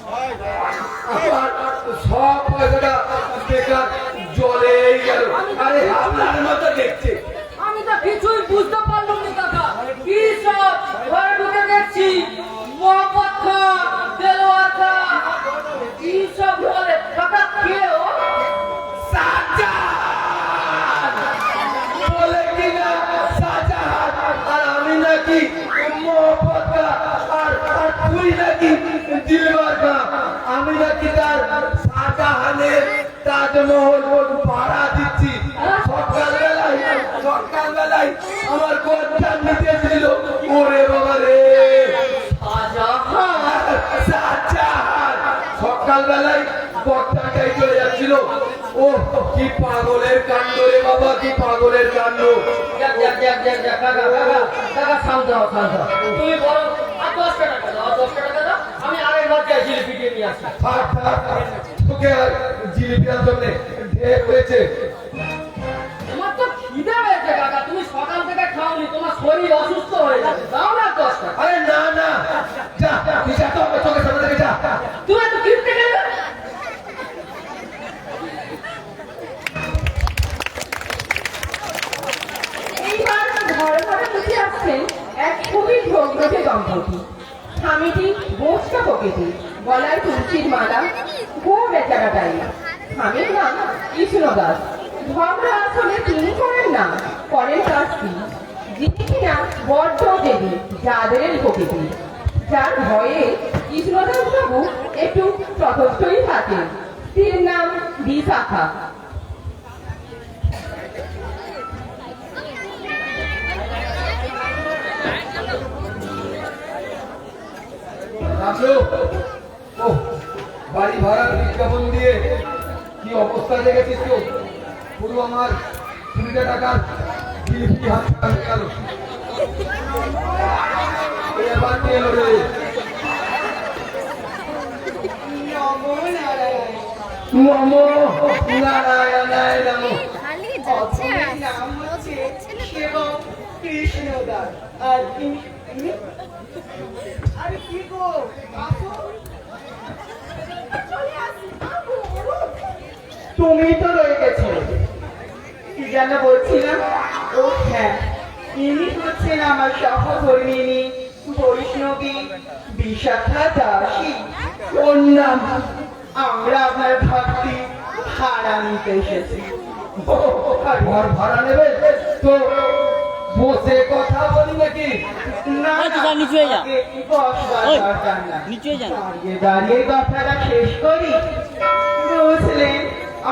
সব পয়সাটা বেকার জলেই গেল। আরে হামলার মতো দেখছে। আমি তো কিছুই বুঝতে পারলাম না কাকা, কি সব ঘরে ঢুকে দেখছি মোহাম্মদ খান, দেলোয়ার খান, কি সব বলে কাকা কেউ বলে কিনা শাহজাহান, আর আমি নাকি মোহাম্মদ খান, আর তুই নাকি দিলবার খান। আমি নাকি তার শাহজাহানের তাজমহল ভাড়া দিচ্ছি। সকালবেলায় আমার গরদান নিতে ছিল। ওরে বাবা রে, শাহজাহান সকালবেলায় গরদানটাই চলে যাচ্ছিল। ও কি পাগলের কাণ্ড রে বাবা, কি পাগলের কাণ্ড। কাকা শান্ত হও, শান্ত হও। তুমি বরং আর 10 টাকা দাও, 10 টাকা দাও, আমি আরেক বার যাই জিলিপি দিয়ে নিয়ে আসি। থাক থাক থাক, তোকে আর জিলিপি আনতে হবে না, ঢের হয়েছে। তোমার তো খিদে পেয়েছে কাকা, তুমি সকাল থেকে খাওনি, তোমার শরীর অসুস্থ হয়ে যাবে, দাও না 10 টাকা। আরে না না, যা তুই যা তো, তোকে সামনে যা। তুমি এত কিপটে কেন? এইবার ঘরে ঘরে উঠে আসছেন এক খুবই ঝগড়টে দম্পতি। স্বামীটি বোঝটা পকেটে, গলায় তুলসীর মালা, গো বেচারা গাই। স্বামীর নাম কৃষ্ণ দাস। ঝগড়া আসলে তিনি করেন না, করেন তার স্ত্রী, যিনি কিনা বড্ড দেবী যাদের পকেটে, যার ভয়ে কৃষ্ণদাস বাবু একটু তটস্থই থাকেন। স্ত্রীর নাম বিশাখা। রাখলো ও বাড়ি ভাড়ার বিজ্ঞাপন দিয়ে কি অবস্থা দেখেছিস তো? পুরো আমার 20 টাকার বিল হাত গেল। এবার কে এলো রে? নমো নারায়ণায় নমো। খালি যাচ্ছে আর কৃষ্ণদাস আর আরে কি গো তুমি তো রয়ে গেছো। কি যেন বলছিলাম? ও হ্যাঁ, ইনি হচ্ছেন আমার সহধর্মিণী বৈষ্ণবী বিশাখা দাসী। ওর নাম। আমরা আপনার ভক্তি ভাড়া নিতে এসেছি। ঘর ভাড়া নেবে তো বসে কথা বলি নাকি? না না, নিচু হয়ে যা। আগে বসবার ওই, দরকার নাই। নিচু হয়ে যান। দাঁড়িয়ে দাঁড়িয়ে কথাটা শেষ করি। বুঝলেন,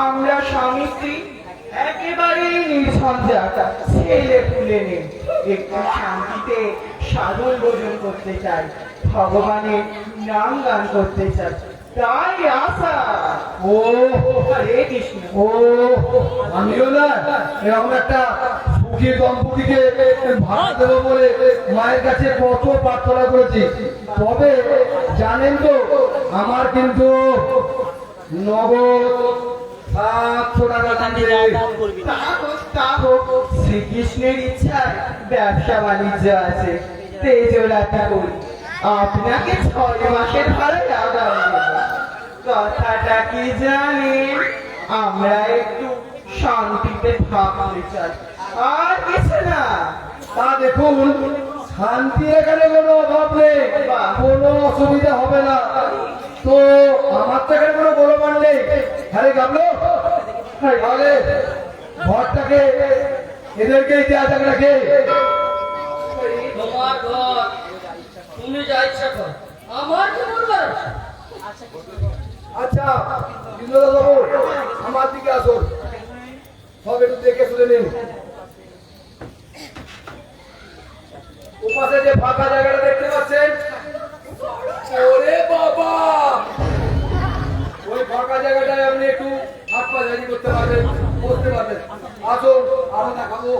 আমরা স্বামী স্ত্রী একেবারে নির্ঝঞ্ঝাটা, ছেলে পুলে নেই, একটু শান্তিতে সাধন ভোজন করতে চাই, ভগবানের নাম গান করতে চাই, তাই আশা। ও হরে কৃষ্ণ। ও আমিও না এরকম একটা সুখী দম্পতিকে ভাড়া দেবো বলে মায়ের কাছে কত প্রার্থনা করেছি। তবে জানেন তো আমার কিন্তু নগদ 700 টাকা দিতে। তা হোক, শ্রীকৃষ্ণের ইচ্ছায় ব্যবসা বাণিজ্য আছে, তেজরাতি করি। আপনাকে 6 মাসের ভাড়া আদায় দেব। কথাটা কি জানেন, আমরা একটু শান্তিতে থাকতে চাই, আর কিছু না। তা দেখুন, শান্তির এখানে কোনো অভাব নেই, কোনো অসুবিধা হবে না। তো আমার তো এখানে কোনো গোলমাল নেই। হ্যাঁ গাবলো, তাহলে ঘরটাকে এদেরকেই দেওয়া যাবে নাকি? তোমার ঘর, তুমি যা ইচ্ছা কর, আমার কি বলবার আছে? আচ্ছা বিনোদা বাবু, আমার দিকে আসুন, সব একটু দেখে শুনে নিন। ওপাশে যে ফাঁকা জায়গাটা দেখতে পাচ্ছেন, ওরে বাবা, ওই ফাঁকা জায়গাটায় আপনি একটু হাত পা জারি করতে পারবেন, বসতে পারবেন। আসুন, আরো দেখাবো।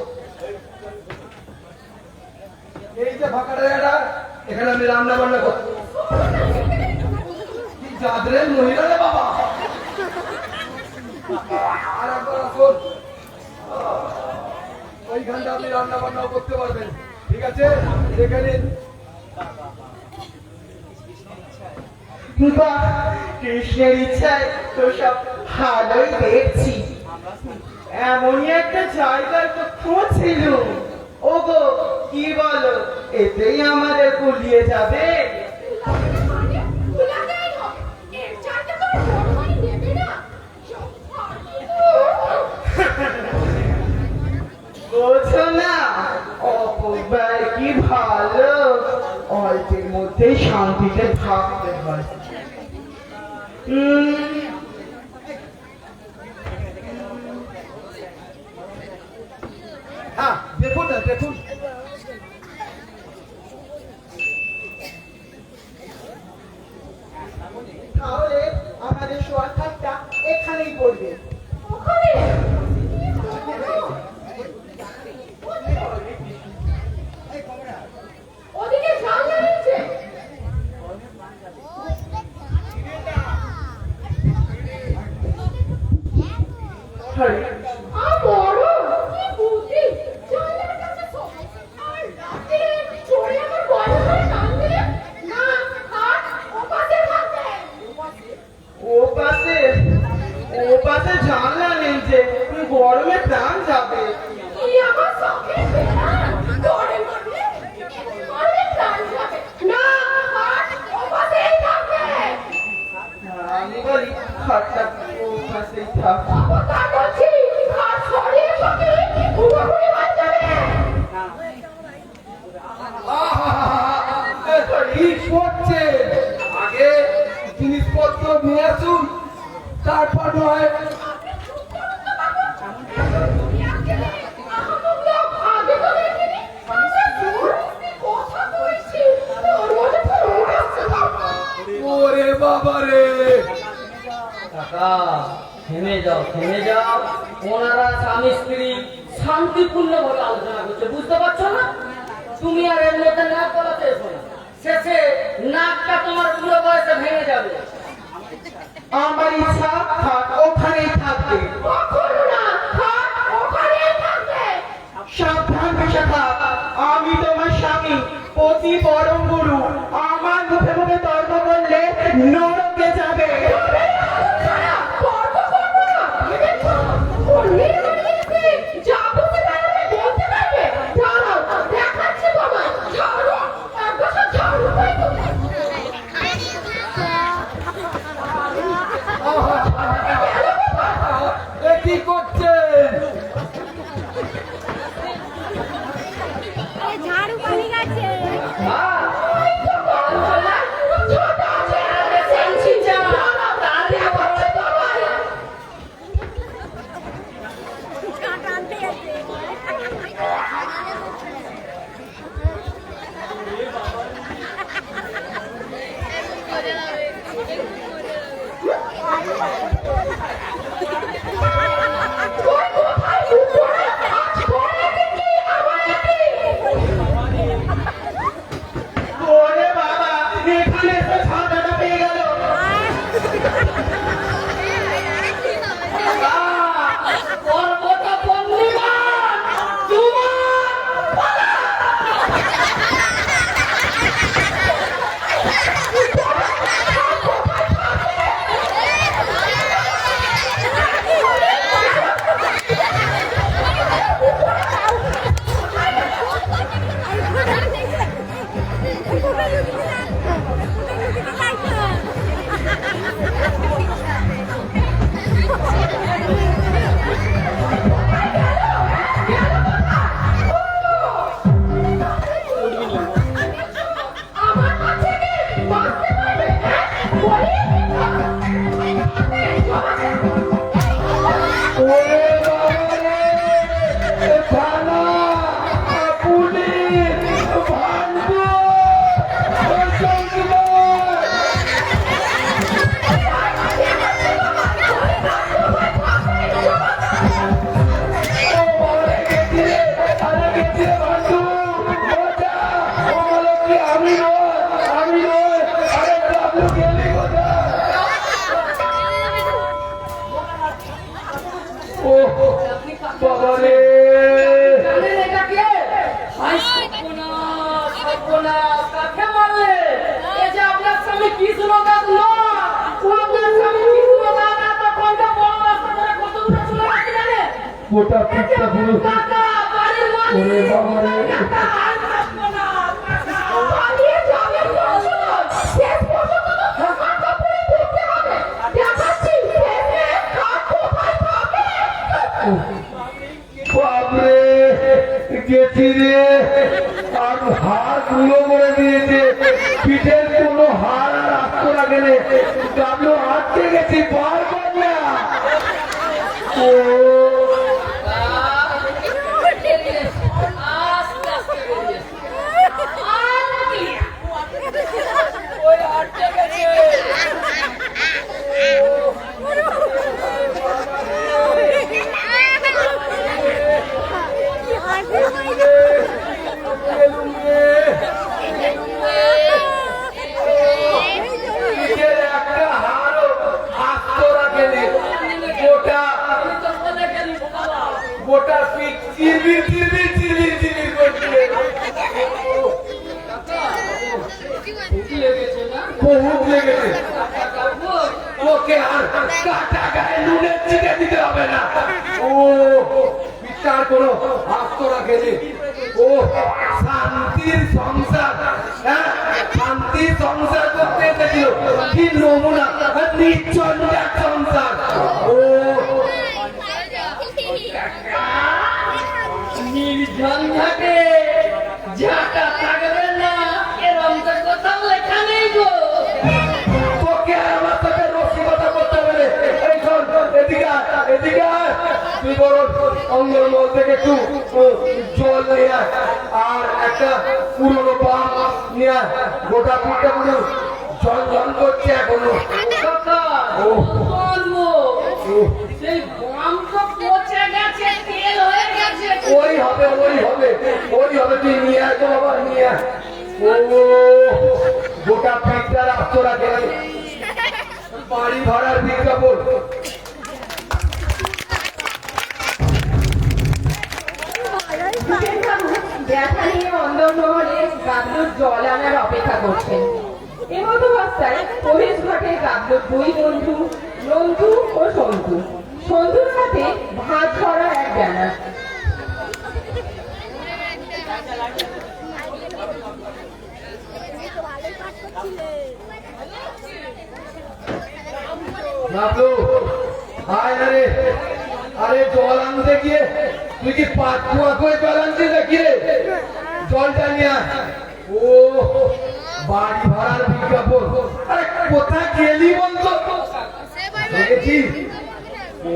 এই যে ফাঁকা জায়গাটা, এখানে আপনি রান্না বান্না করতে, কি জাদরের মহিলা রে বাবা। আর একবার আসুন, ওইখানটা আপনি রান্না বান্নাও করতে পারবেন। ঠিক আছে, দেখে নিন। বাহ, কৃষ্ণের ইচ্ছায় তো সব ভালোই দেখছি। এমনই একটা জায়গায় তো খুঁজছিল। ওগো, কি বলো, এতেই আমাদের গুলিয়ে যাবে? বোঝো না, অপব্যয় কি ভালো, অল্পের মধ্যেই শান্তিতে থাকতে হয়। হ্যাঁ দেখুন না, দেখুন। তাহলে আমাদের শোয়ার খাটটা এখানেই পড়বে। ওদিকে জানলা নিচে। হরে বড় কি বুদ্ধি, জানলার কাছে শোয়। আর রাতে চোরে আমার গলা ধরে টান দিলে, না, হাত ওপাশে থাকবে। খাটটা ও পাশেই থাক। তা বলছি, খাট সরিয়ে সরিয়ে পুরোপুরি বাদ যাবে। ইট পড়ছে, আগে জিনিসপত্র নিয়ে আসুন, তারপর নয় আগে তো দেখিনি। কথা বলছি, তোর মধ্যে তো রোগ আছে বাবা। ওরে বাবা রে। কাকা থেমে যাও, থেমে যাও। ওনারা স্বামী স্ত্রী শান্তিপূর্ণ ভাবে আলোচনা করছে, বুঝতে পারছো না? তুমি আর এর মধ্যে নাক গলাতে এসো না, শেষে নাকটা তোমার পুরো বয়সে ভেঙে যাবে। আমার ইচ্ছা খাট ওখানেই থাকবে। কখনো না, খাট ওখানেই থাকবে। সাবধান বিশাখা, আমি তোমার স্বামী, পতি পরম গুরু। আমার মুখে মুখে তর্ক করলে নরকে যাবে। এ কি করছেন? ঝাড়ু পানি গেছে টানতে গেছে ওরে বাবা, এখানে এসে ছাতাটা পেয়ে গেল। পর্বতা পূর্ণিমান তোমার আমার কাছে কি বাঁচতে পারবে? বলি ওরে বাবা রে। থানা, পুলিশ, ভান্ডু, চৌকিদার। আমি নয়, আরে ডাবলু গেলি কোথায়? ও বাবা রে। জানেন এটা কে? হাই সর্বনাশ, সর্বনাশ, কাকে মারলে? এ যে আপনার স্বামী কৃষ্ণদাস নয়, ও আপনার স্বামী কৃষ্ণদাস না, তো কোনটা বড় রাস্তা ধরে কত দূরে চলে গেছে জানেন? গোটা পিঠটা পুরো। কাকা, বাড়ির মালিক। ওরে বাবা রে। কাকা, হাই সর্বনাশ, কাকা। পালিয়ে যাবে বলছো। শেষ পর্যন্ত তো খাট কাপড়ে পড়তে হবে। দেখাচ্ছি শেষে খাট কোথায় থাকে। বাপরে, গেছি রে। আর হাড় গুলো করে দিয়েছে, পিঠের কোনো হাড় আর আসতো না গেলে ডাবলু আটকে গেছি, বার কর না। ও আস্তে আস্তে বেরিয়ে এসো। আর কি? ওই আটকে গেছে। পিঠের একটা হাড়ও আসতো না গেলে গোটা গোটা পিঠ চিরবির চিরবির চিরবির চিরবির করছে। বহুত লেগেছে। ওকে আর কাটা গায়ে নুনের চিটে দিতে হবে না। ও বিচার করো, আসতো না গেলে। ও শান্তির সংসার, হ্যাঁ শান্তির সংসার করতে এসেছিল। কি নমুনা নির্ঝঞ্ঝাট সংসার। বরং অঙ্গনমহল থেকে একটু জল নিয়ে আয়, আর একটা পুরোনো পাম্প নিয়ে আয়। গোটা পিঠটা পুরো জল জল করছে এখনো। কাকা, ও। বলবো, সেই বাম তো পচে গেছে, তেল হয়ে গেছে। ওই হবে তুই নিয়ে আয় তো বাবা, নিয়ে আয়। ও গোটা পিঠটা রাখতো রাখে বাড়ি ভাড়ার বিজ্ঞাপন। ব্যথা নিয়ে অন্দরমহলে গাবলুর জল আনার অপেক্ষা করছেন। এমত অবস্থায় প্রবেশ ঘটে গাবলুর দুই বন্ধু নন্দু ও সন্তু। সন্তুর হাতে ভাত ভরা এক ব্যানার। বাবলু আয় না রে। আরে জল আনতে গিয়ে তুই কি পাকুয়া করে জল আনছিস নাকি রে? জলটা নিয়ে আয়। ও বাড়ি ভাড়ার বিজ্ঞাপন। আরে কোথায় গেলি বলতো? দেখেছিস? ও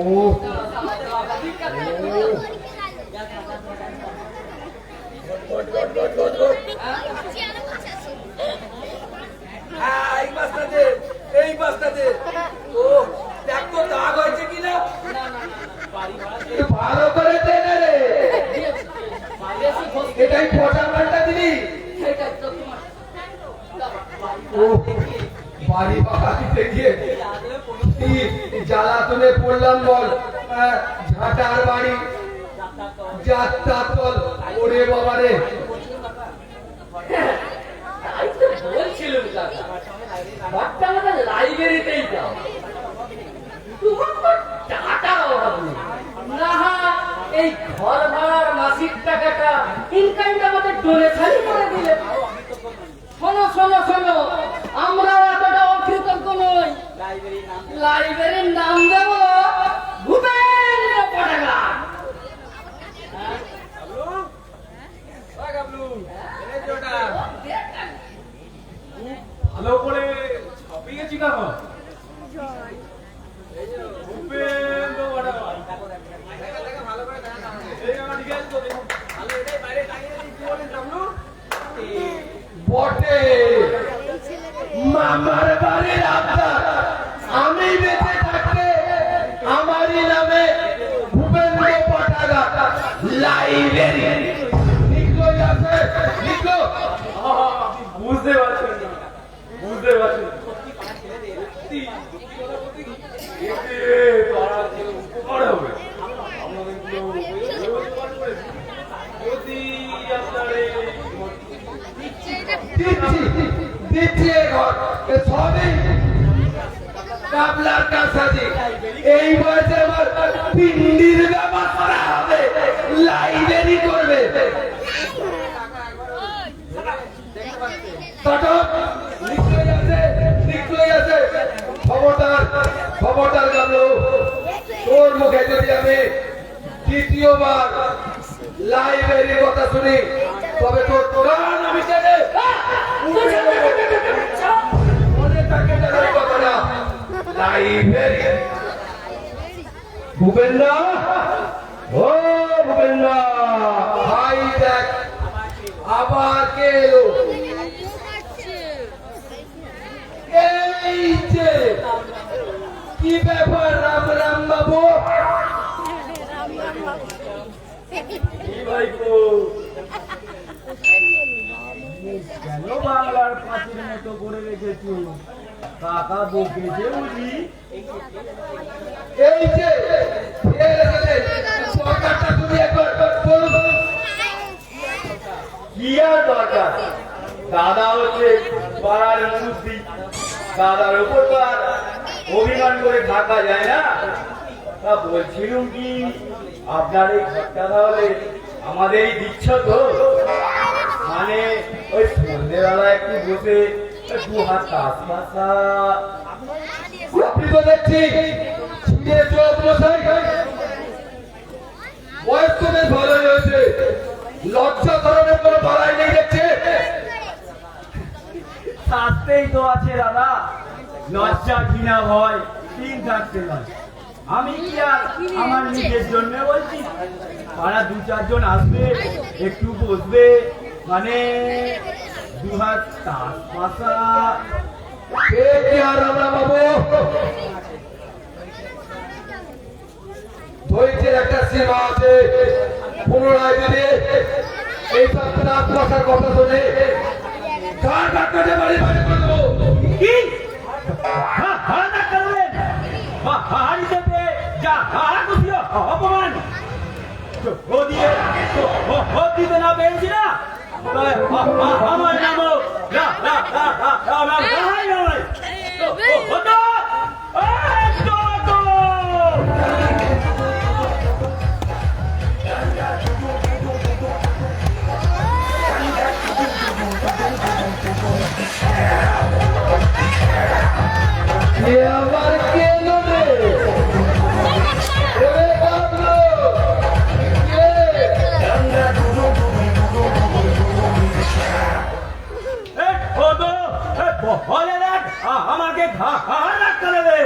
এই বাসটাতে ও দেখ তো দাগ হয়েছে কিনা। একটু ভালো করে দে না রে। এটাই ফটা মালটা দিলি। ও বাড়ি ভাড়া দিতে গিয়ে কি জ্বালাতনে পড়লাম বল। ঝাঁটার বাড়ি যাত্রা তল। ওরে বাবা রে। তাই তো বলছিলাম কাকা, ঘরটা আমাদের লাইব্রেরিতেই দাও। তোমার তো টাকার অভাব নেই। না হয় এই ঘর ভাড়ার মাসিক টাকাটা ইনকামটা আমাদের ডোনেশনই করে দিলে। শোনো শোনো শোনো, আমরা এতটা অকৃতজ্ঞ নই। লাইব্রেরির নাম দেব ভূপেন্দ্র পাঠাগার। ভালো করে ছাপিয়ে গেছি না বটে মামার বাড়ির আবদার। আমি বেঁচে থাকতে আমারই নামে ভূপেন্দ্র পাঠাগার লাইব্রেরি লিখলো যাবে লিখলো। বুঝতে পারছেন না, বুঝতে পারছেন উপকার হবে দিচ্ছি ঘর সবই কাবলার কাছাজি। এই বয়সে আমার পিন্ডির ব্যবস্থা হবে, লাইব্রেরি করবে। খবরদার গাবলু, তোর মুখে যদি আমি দ্বিতীয়বার লাইব্রেরির কথা শুনি তবে তোর কান আমি টেনে লাইব্রেরি। ভূপেন্দ্র, ও ভূপেন্দ্র ভাই দেখ আবার কে এলো। এই যে কি ব্যাপার রাম রাম বাবু? কেন বাংলার পাঁচির মতো করে রেখেছো? কাকা বকেছে বুঝি? এই যে সরকারটা তুমি একবার বলুন। কি আর দরকার? দাদা হচ্ছে পাড়ার মুরব্বি, দাদার উপর তো আর অভিমান করে থাকা যায় না। তা বলছিলাম কি, আপনার এই ঘরটা তাহলে আমাদেরই দিচ্ছ তো? মানে ওই সন্ধ্যেবেলা একটু বসে দু হাত তাস পাশা। আপনি তো দেখছি বয়স তো বেশ ভালোই হয়েছে, লজ্জা ধরনের কোনো বাড়াই নেই দেখছে। থাকতেই তো আছে দাদা, লজ্জা ঘৃণা ভয় তিন থাকতে নয়। আমি কি আর আমার নিজের জন্য বলছি, পাড়া 2-4 জন আসবে, একটু বসবে, মানে 2 হাত তাস পাশা। কে কি আর আমরা বাবু ধৈর্যের একটা সীমা আছে। পুনরায় যদি এই সব রাত বসার কথা শুনে কার ডাক্তারে বাড়ি বাড়ি করবো। কি হারানা করবেন? হারি দেবে যা হারা কুছিও অপমান দিতে না পেরেছি না, আমার নাম আবার কে নেবে? ওরে বাবলো, কে? আমাকে ঘাড় রাখতে দেবে।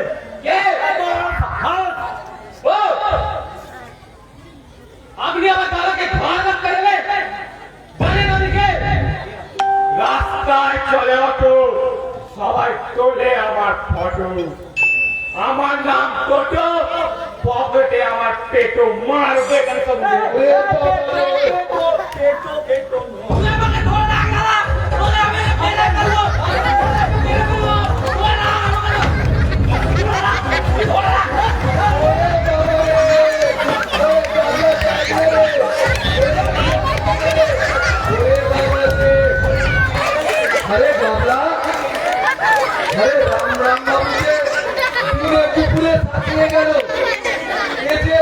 আপনি আমার দাদাকে ঘর রাখতে দেবেন? জানেন আমি কে? রাস্তায় চলে অটো, সবাই তোলে আমার ফটো। আমার নাম টোটো, পকেটে আমার পেটো মারবে কেন সব? अरे बाबला, अरे राम राम बाबू जे पूरे कुकुरे থাকিয়ে গেল। এই যে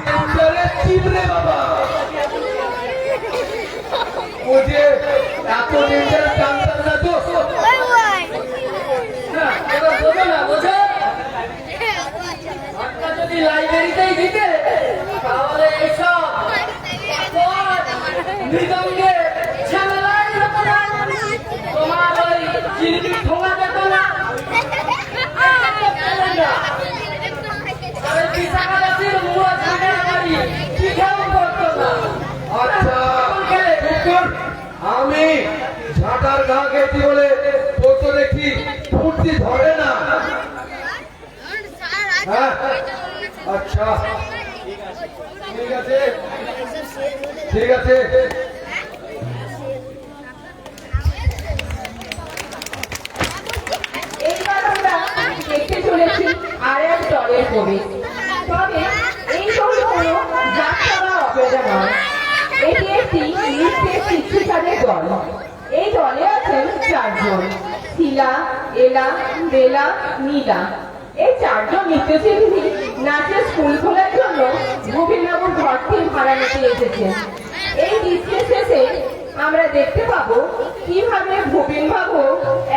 পেন্টারে চিবরে বাবা, ও যে এত ডেঞ্জার টানতাম না তো। না এটা বোঝো না, বোঝো আজকে যদি লাইব্রেরিতেই দিতে তাহলে এইসব মৃদঙ্গে ঝামেলাই হতো না। তোমার ওই চিনি ঠোঙা যেত না। আরে কি সাকালাসির মুয়া ঝামেলা করি কি খেয়াল করতো না। আচ্ছা কুকুর, আমি ঝাঁটার গা গেছি বলে তোর তো দেখি ফুর্তি ধরে না। হ্যাঁ আচ্ছা ঠিক আছে ঠিক আছে। এইবার আমরা দেখতে চলেছি আর এক দলের কবি। তবে এই দল কোনো যাত্রা বা অপেরা নয়, এটি একটি নৃত্যের শিক্ষিকাদের দল। এই দলে আছেন 4 জন, শিলা, এলা, বেলা, নীলা। এই 4 জন নৃত্যশিল্পী নাচের স্কুল খোলার জন্য গোবিন্দবাবুর ঘরটি ভাড়া নিতে এসেছেন। এই নৃত্যের শেষে আমরা দেখতে পাবো কিভাবে ভূপেন বাবু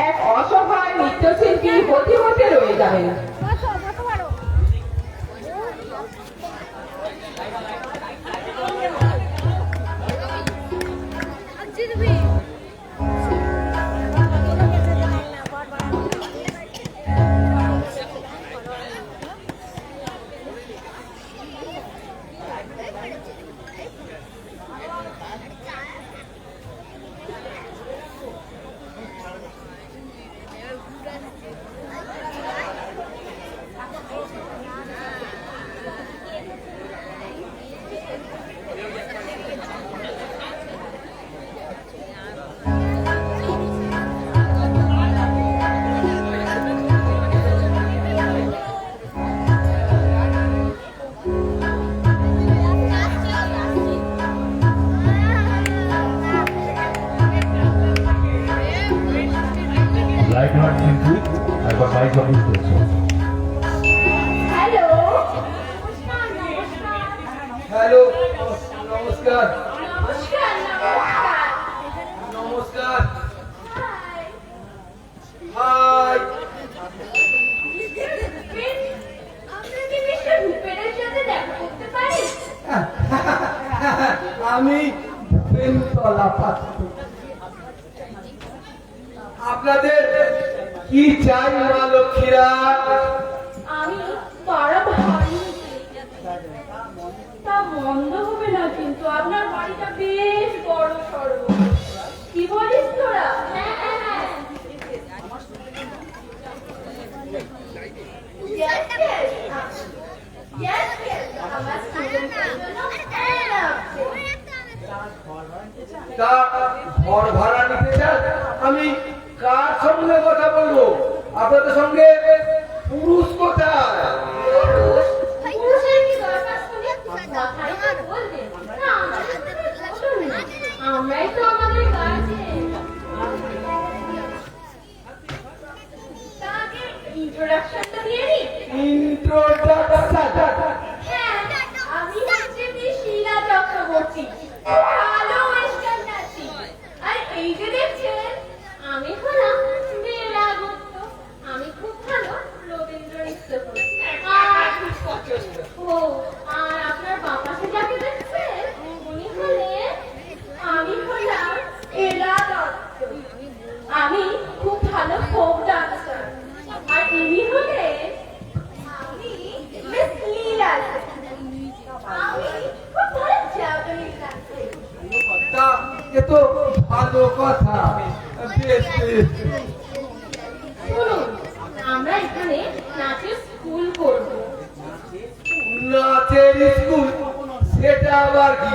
এক অসহায় নৃত্যশিল্পী হতে হতে রয়ে যাবেন। লাইট হাট কিন্তু একবার বাইক অফিস করছে। হ্যালো হ্যালো নমস্কার নমস্কার। নমস্কার হাই। আমরা কি মিস্টার ভূপেনের সাথে দেখা করতে পারি? আমি ভূপেনতলা পাত্র। আপনাদের কি চাই মা লক্ষ্মীরা? আমি পাড়া ভারী মন্দ হবে না, কিন্তু আপনার বাড়িটা বেশ বড় সড়ো। কি বলিস তোরা? হ্যাঁ হ্যাঁ হ্যাঁ। Yes, yes. Yes, yes. আমার স্টুডেন্টদের জন্য এটা আছে। তা ঘর ভাড়া নিতে চান? আমি কার সঙ্গে কথা বলবো? আপনাদের সঙ্গে পুরুষ কোথায়? পুরুষ? পুরুষের কি দরকার শুনে? কথাই তো বলবেন। না, আমরাই তো আমাদের গার্জেন। তাকে ইন্ট্রোডাকশনটা দিয়ে নি। ইন্ট্রোডাকশন? হ্যাঁ, আমি হচ্ছে মিস শীলা চক্রবর্তী। ভালো ওয়েস্টার্ন নাচি। আর এই যে দেখছেন, আমি হলাম বেলা গুপ্ত। আমি খুব ভালো রবীন্দ্র নৃত্য করি। ও, আর আপনার বাপাকে যাকে দেখছেন, উনি হলেন, আমি হলাম এলা দত্ত। আমি খুব ভালো ফোক ডান্সার। আর ইনি হলেন আমি মিস লীলা। আমি খুব ভালো জাপানিজ ডান্সার। তা এ তো ভালো কথা। বেশ বেশ। শুনুন, আমরা এখানে নাচের স্কুল করব। নাচের স্কুল? সেটা আবার কি?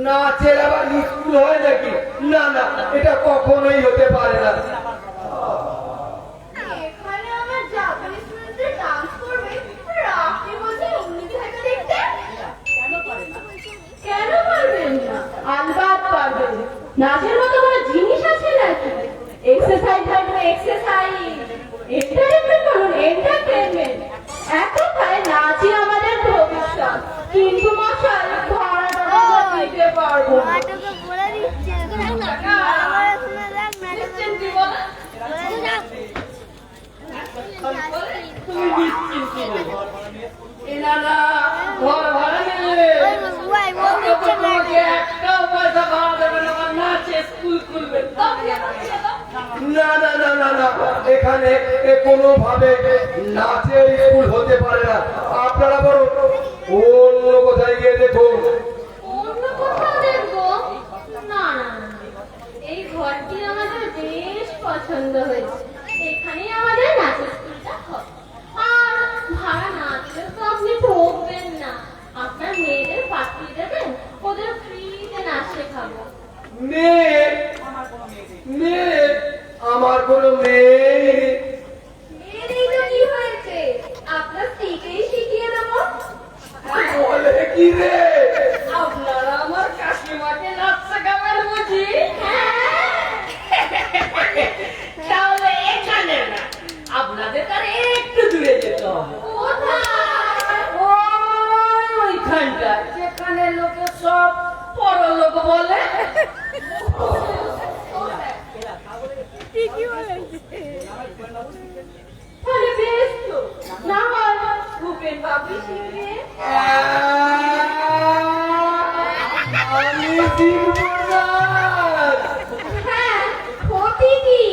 নাচের আবার স্কুল হয় নাকি? না না, এটা কখনোই হতে পারে না। এখানে আমার জাপানিজ স্টুডেন্টরা ডান্স করবে, আর আপনি বলছেন উন্নতি হয়তো দেখতে? কেন পারবেন না? আলবাত পারবেন। নাচের মতো কোনো জিনিস আছে নাকি? এক্সারসাইজ থাকবে, এক্সারসাইজ। এন্টারটেনমেন্ট করুন, এন্টারটেনমেন্ট। এক কথায় নাচই আমাদের ভবিষ্যৎ। কিন্তু মশাই, ভাড়াটা আমরা দিতে পারবো না। মাটাকে বলে দিচ্ছে আমার শুনে দেখ নিশ্চিন্ত কি বলে? তুমি নিশ্চিন্ত বলো। এনারা ঘর ভাড়া নিলে তোমাকে একটাও পয়সা ভাড়া দেবে না, আমার নাচে স্কুল খুলবে। না না না না না, এখানে কোনোভাবে নাচের স্কুল হতে পারে না। আপনারা বরং অন্য কোথায় গিয়ে দেখুন। অন্য কোথাও দেখবো? না না না, এই ঘরটি আমাদের বেশ পছন্দ হয়েছে। এখানেই আমাদের নাচের স্কুলটা হবে। আর ভাড়া না দিলে তো আপনি ঠকবেন না। আপনার মেয়েদের পাঠিয়ে দেবেন, ওদের ফ্রিতে নাচ শেখাবো। মেয়ে? মেয়ে? আমার কোনো মেয়ে নেই। মেয়েরই তো কি হয়েছে? আপনার স্ত্রীকেই শিখিয়ে দেবো। বলে কি রে? আপনারা আমার কাকিমাকে নাচ শেখাবেন বুঝি? তাহলে এখানে না, আপনাদের তার একটু দূরে যেতে হবে। ওইখানটা যেখানে লোকে সব পরলোক বলে। তাহলে বেশ তো, না হয় ভূপেন বাবু শিখবে। আমি শিখব না। হ্যাঁ, ক্ষতি কি?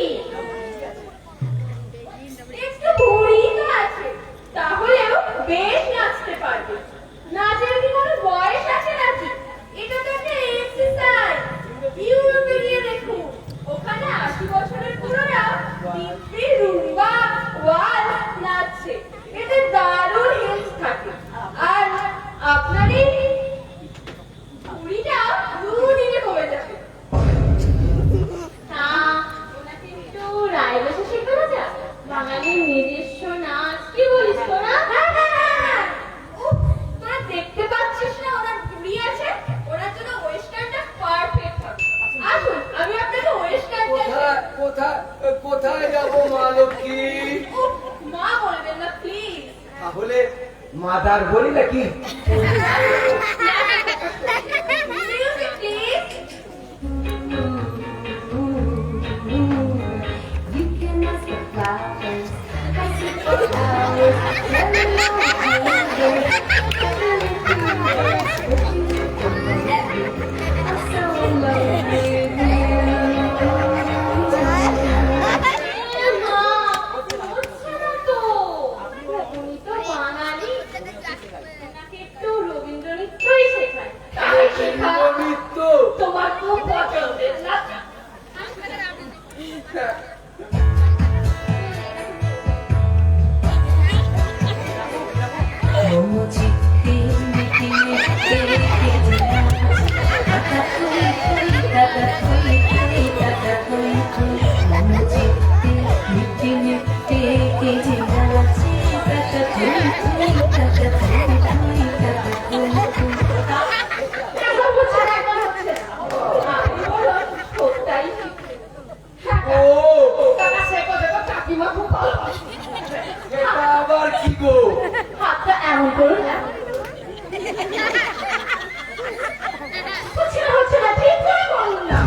একটু ভুঁড়ি তো আছে, তাহলেও বেশ নাচতে পারবে। নাচের কি কোনো বয়স আছে নাকি? এটা তো একটা এক্সারসাইজ। ইউরোপে গিয়ে দেখুন, ওখানে 80 বছরের বুড়োরা দিব্যি রুম্বা, ওয়ালস নাচছে। এতে দারুণ হেলথ থাকে। আর আপনার এই ভুঁড়িটা দুদিনে কমে যাবে। তা ওনাকে একটু রায় বসে শেখানো যাক, বাঙালির নিজস্ব নাচ। কি বলিস তোরা? উফ, তোরা দেখতে পাচ্ছিস না ওনার ভুঁড়ি আছে? ওনার জন্য ওয়েস্টার্নটা পারফেক্ট হবে। আসুন, আমি আপনাকে ওয়েস্টার্ন কোথায় কোথায় কোথায় যাবো মা লক্ষ্মী? মা বলবেন না প্লিজ। তাহলে মাদার বলি নাকি? Music please. You can ask the flowers, I see the flowers, tell me I'm so in love with you. হচ্ছে না তো, উনি তো বাঙালি, ওনাকে একটু রবীন্দ্র নৃত্যই শেখায়। এখন হচ্ছে না, এখন হচ্ছে না। আমি বলো, ঠোঁটটাই ঠিক। ও কাকা শেখো, দেখো কাকিমা খুব ভালোবাসে। এটা আবার কি গো? হাতটা এমন করুন না। হচ্ছে না, ঠিক করে বলুন না।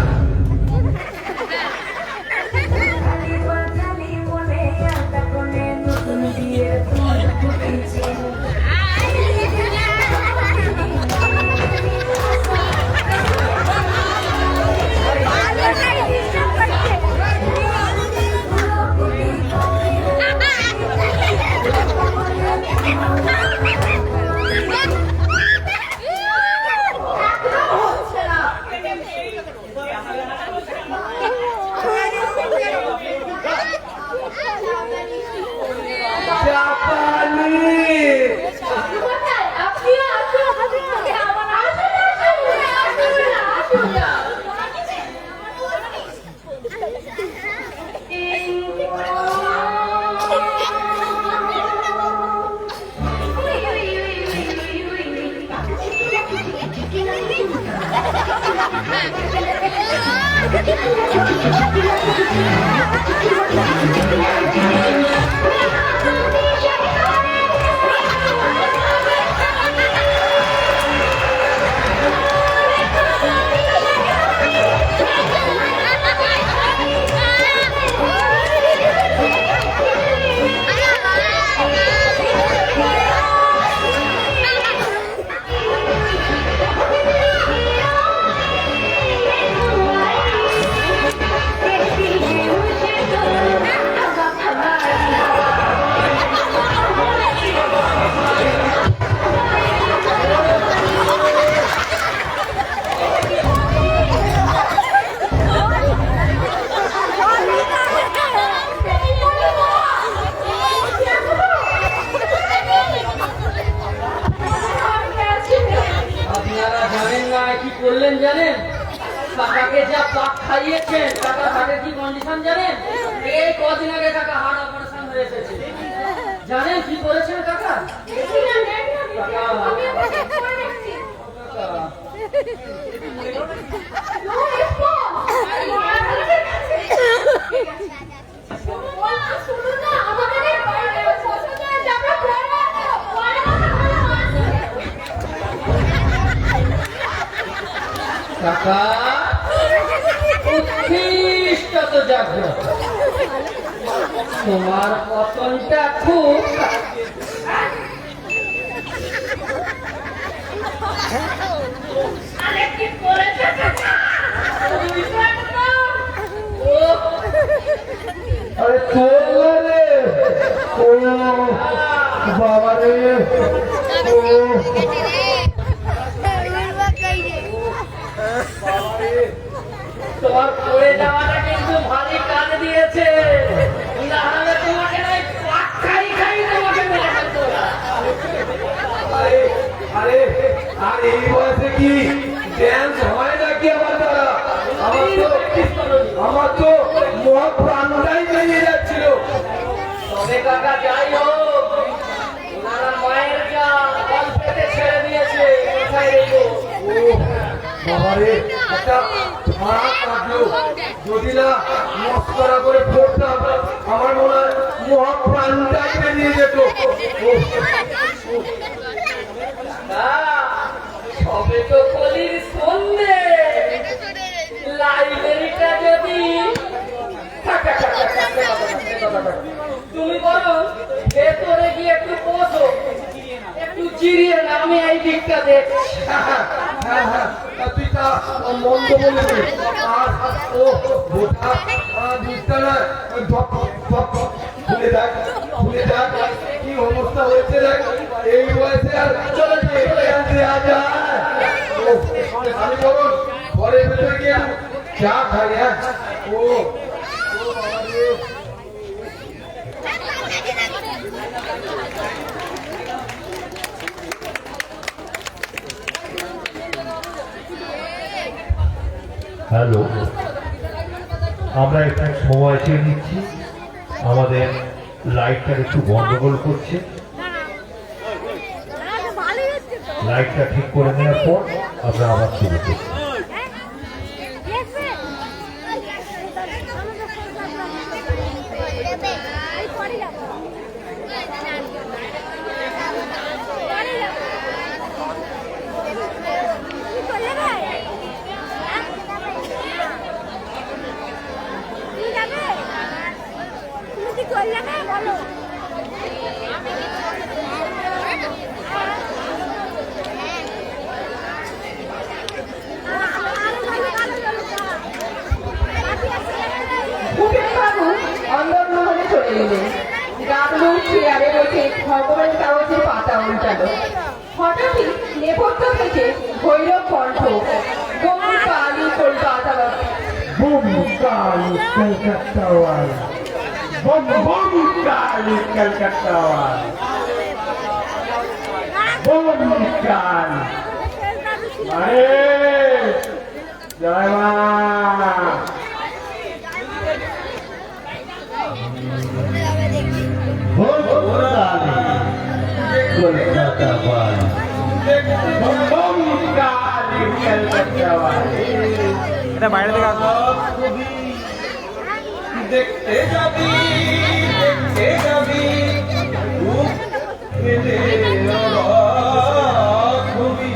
একদম হচ্ছে না। জাপানি কোথায়? আপনিও আসুন। আসুন, আসুন, আসুন না, আসুন না। আপনারা জানেন না কি করলেন জানেন? কাকাকে যা পাক খাইয়েছেন, কাকার হার্টের কি কন্ডিশন জানেন? এই কদিন আগে কাকা হার্ট অপারেশন হয়ে এসেছে। জানেন কি করেছেন কাকা? কাকা উৎকৃষ্ট জাগ্রত, তোমার পতনটা খুব আরে তোর রে ও বাবা রে ও তোমার পড়ে যাওয়াটা কিন্তু ভারী কাজ দিয়েছে। নাহলে তোমাকে নাই পাক খাই খাই তোমাকে মেরে ফেলতো। আরে আরে আর এই বয়সে কি ড্যান্স হয় নাকি আমার দ্বারা? আমার তো মহা প্রাণটাই বেরিয়ে যাচ্ছিল। তবে কাকা যাই হোক, ওনারা মায়ের যা গল্পেতে ছেড়ে দিয়েছে, কোথায় রেখো? বাবারে একটা ভাড়া কাটলো, যদি না মস্করা করে পড়তাম আমার মনে হয় মহা প্রাণটাই বেরিয়ে যেত। না, সবে তো কলির সন্ধে, লাইব্রেরিটা যদি তুমি বলো ভেতরে গিয়ে একটু বসো, একটু জিরিয়ে না, আমি এই দিকটা দেখছি। হ্যাঁ হ্যাঁ তুই তা মন্দ বলেছিস। আর ও গোটা দিকটা না খুলে দেখ কি অবস্থা হয়েছে দেখ। এই বয়সে আর চলে দেওয়া যায়? আমি বলুন ঘরের ভেতরে গিয়ে চা খাই। হ্যাঁ ও হ্যালো, আমরা একটু সময় চেয়ে নিচ্ছি। আমাদের লাইটটা একটু গন্ডগোল করছে, ভালোই হচ্ছে তো লাইটটা ঠিক করে নেওয়ার পর আমরা আবার শুরু করছি। তুমি কি করলে না বলো ভূপেন বাবু অন্দরমহলে চলে গেলেন। গাবলু চেয়ারে বসে খবরের কাগজের পাতা উল্টালো। হঠাৎই নেপথ্য থেকে ভৈরব কণ্ঠ, "বোম কালী কলকাতা বুম কালী কলকাতা ওয়ালা, বুম বুম কালী কলকাতা ওয়ালা, বুম কালী।" আরে জয় মা। কলকাতা বাড়ি বুম বুম কালী কলকাতা ওয়ালা। এটা বাইরে থেকে আসবে। দেখতে যাবি দেখতে যাবি খুব খেলে ছবি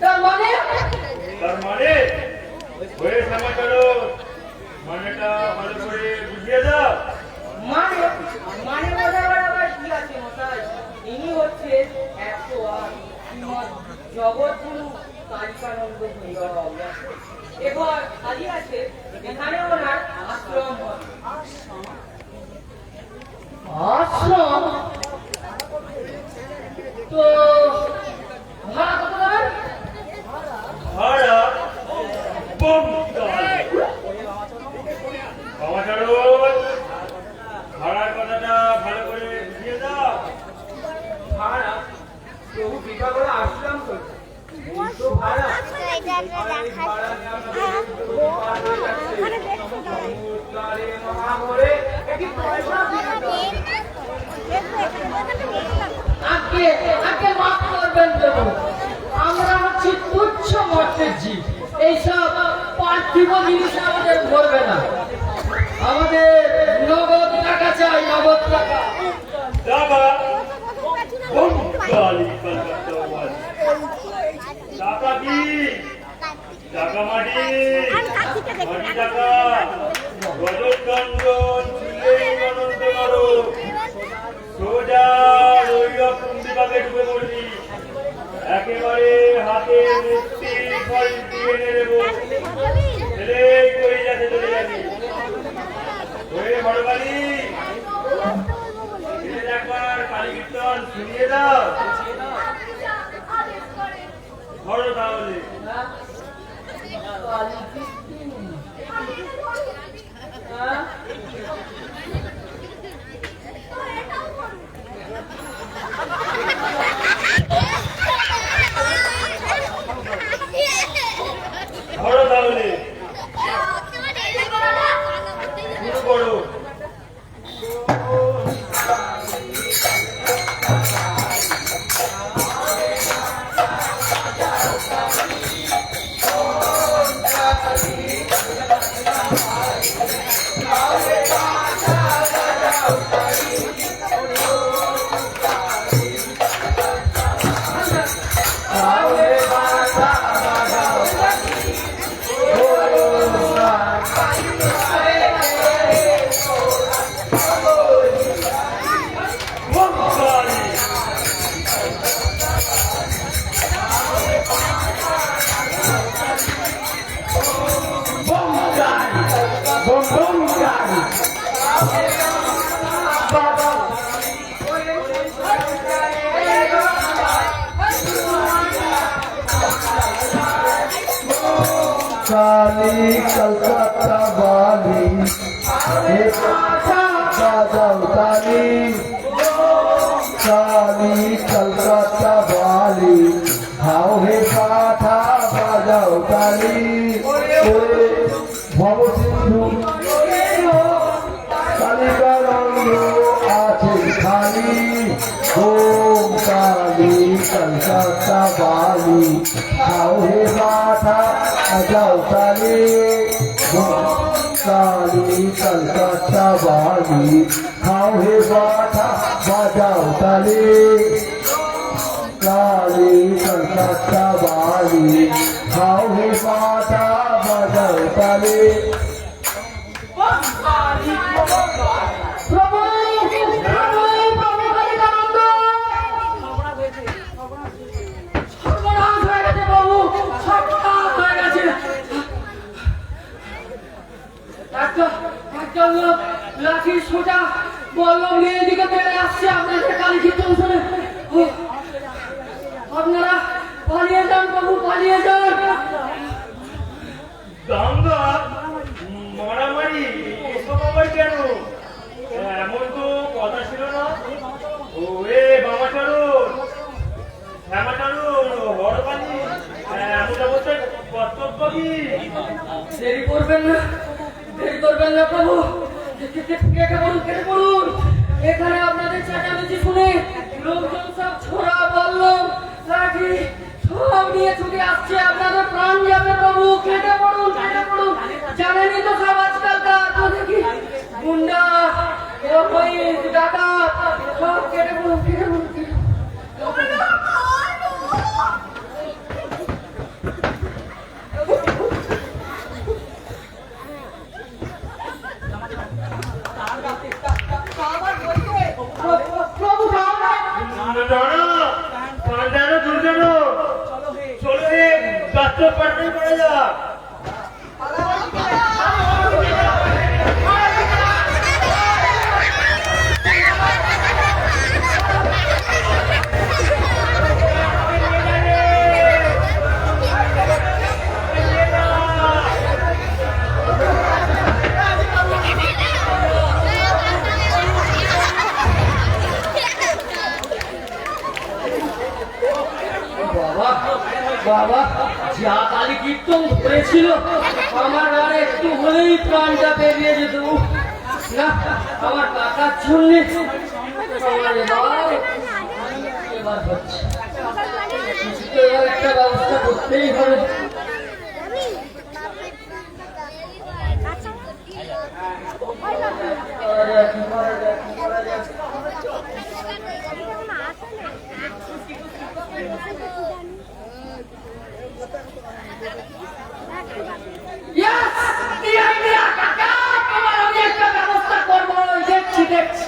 তার মানে তার মানে হয়ে সময় করো, মানেটা ভালো করে বুঝিয়ে দাও। মানে মানে বোঝাবার আবার কি আছে মশাই? ইনি হচ্ছে 108 জগৎগুরু কালিকানন্দ ভৈরব। এবার খালি আছে এখানে ওনার আশ্রম হয়। আশ্রম তো ভাড়া কত দেবেন? ভাড়া বম সমাচারও ভাড়ার কথাটা ভালো করে বুঝিয়ে দাও। ভাড়া প্রভু কৃপা করে আসলাম তো, কিন্তু ভাড়া ভাড়া সমুদ্রে মহামরে একটি পয়সা আজকে আজকে মাফ করবেন প্রভু, আমরা হচ্ছি তুচ্ছ মর্তের জীব। এইসব পার্থিব জিনিস আমাদের ভরবে না। আমাদের নগদ টাকা চাই, নগদ টাকা। টাকা বম কালী কলকাতা ওয়ালা। টাকা কি? টাকা মাটি, মাটি টাকা, রজত কাঞ্চন চুলেই অনন্ত করো, সোজা রৈরব কুন্দিবাগে ঢুকে পড়বি, একেবারে হাতে মুক্তি ফল দিয়ে নেবো, ছেলেই করে যাতে চলে যাবি। ওই বড় কালী একবার কালী কীর্তন শুনিয়ে দাও। ধরো তাহলে। কালী কৃষ্ণ। কালী কলকাতা বালি বাজাও তালি কালী কলকাতা বালি হাও হে পাঠা বাজাও তালি ভব সিন্ধু কালিকা রঙ্গ আছে খালি ওম কালী কলকাতা বালি হাও হে পাঠা বাজাও তালি কালী কলকাতা বালি খাও হে বাঠা বাজাও তালি কালী কলকাতা বালি খাও হে বাঠা বাজাও তালি সর্বনাশ হয়ে গেছে বাবু, সর্বনাশ হয়ে গেছে। একজন লোক লাঠির সোজা বললাম নিয়ে এদিকে তেড়ে আসছে আপনাদের কালী কীর্তন শুনে। আপনারা পালিয়ে যান বাবু, পালিয়ে যান। দাঙ্গা মারামারি এসব আবার কেন? এমন তো কথা ছিল না। ও এ বামাচারণ, শ্যামাচারণ, হরপানি, এমন অবস্থায় কর্তব্য কি? দেরি করবেন না, দেরি করবেন না প্রভু। কেটে বলুন, কেটে বলুন। এখানে আপনাদের চেঁচামেচি শুনে লোকজন সব ছোড়া বললাম লাঠি সব নিয়ে ছুটে আসছে, আপনাদের প্রাণ যাবে প্রভু। কেটে পড়ুন, কেটে পড়ুন। জানেনই তো সব আজকালকার তো দেখি গুন্ডা ডাকাত সব কেটে পড়ুন, কেটে পড়ুন, কেটে পড়ুন। প্রভু চলো রে, গাছ পাঠাই করা যাক। বাবা, যা কালী কীর্তন ধরেছিল আমার আর একটু হলেই প্রাণটা বেরিয়ে যেত। না, আমার কাকার জন্য এবার হচ্ছে, কিছুতে এবার একটা ব্যবস্থা করতেই হবে। আমি একটা ব্যবস্থা করবো, দেখছি দেখছি।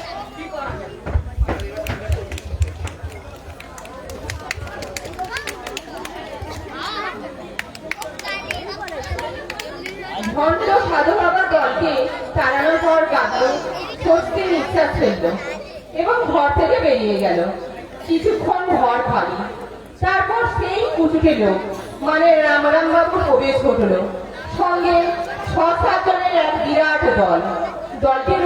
ভণ্ড সাধু বাবার দলকে তাড়ানোর পর গাছু স্বস্তির নিঃশ্বাস ফেলল এবং ঘর থেকে বেরিয়ে গেল। কিছুক্ষণ ঘর খালি, তারপর সেই কুচুটে লোক মানে রামরাম বাবু প্রবেশ ঘটল। সঙ্গে ৬-৭ জনের এক বিরাট দল। দলটির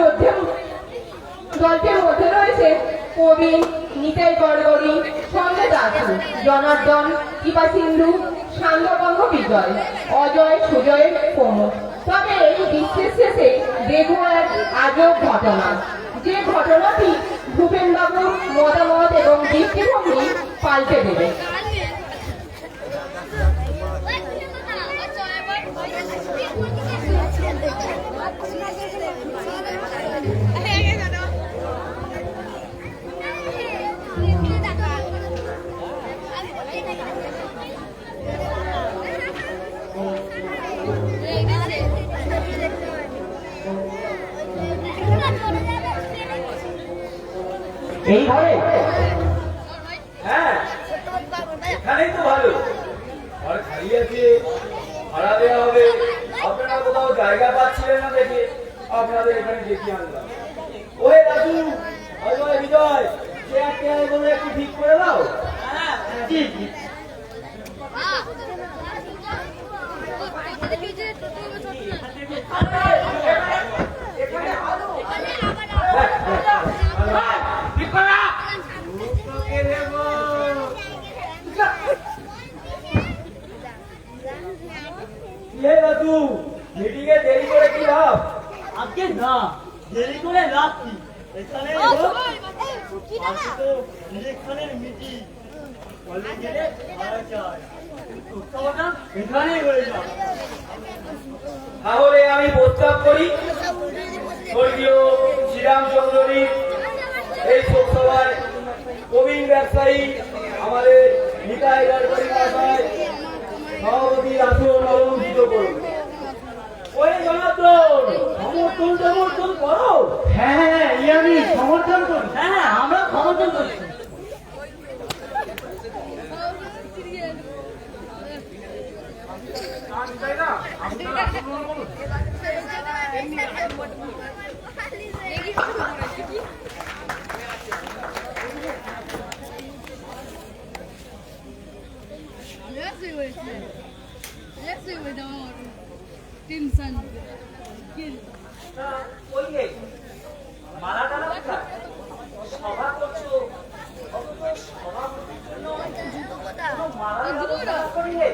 মধ্যে রয়েছে প্রবীণ, নিতাই গড়গড়ি, সঙ্গে দাসু, জনার্দন, কৃপা সিন্ধু, সাঙ্গভঙ্গ বিজয়, অজয়, সুজয় প্রমুখ। তবে এই বিশ্বের শেষে দেখব এক আজব ঘটনা, যে ঘটনাটি ভূপেনবাবুর মতামত এবং দৃষ্টিভঙ্গি পাল্টে দেবে। এই ঘরে? হ্যাঁ, এখানেই তো ভালো। ঘর খালি আছে, ভাড়া দেওয়া হবে। আপনারা কোথাও জায়গা পাচ্ছিলেন না দেখে আপনাদের এখানে ডেকে আনলাম। ওই দাদু, অজয়, বিজয়, চেয়ার গুলো একটু ঠিক করে দাও। জি জি। দাদু, মিটিংয়ে দেরি করে কি লাভ? আজকে না, দেরি করে লাভ কি? এখানে আজকে তো ইলেকশনের মিটিং, বলে গেলে মারা যায়। উৎসবটা এখানেই হয়ে যাবে। তাহলে আমি প্রস্তাব করি, স্বর্গীয় শ্রীরাম চৌধুরী এই শোকসভায় প্রবীণ ব্যবসায়ী আমাদের নিতাই গড়করি মহাশয় সভাপতির আসন অলঙ্কৃত করুন। ওই জনার্দন, সমর্থন করো। হ্যাঁ হ্যাঁ, আমি সমর্থন করি। হ্যাঁ হ্যাঁ, আমরা সমর্থন করছি। টেনশন ওই যে মালাটা না সভা করছো, অথচ সভাপতির জন্য মালা করিয়ে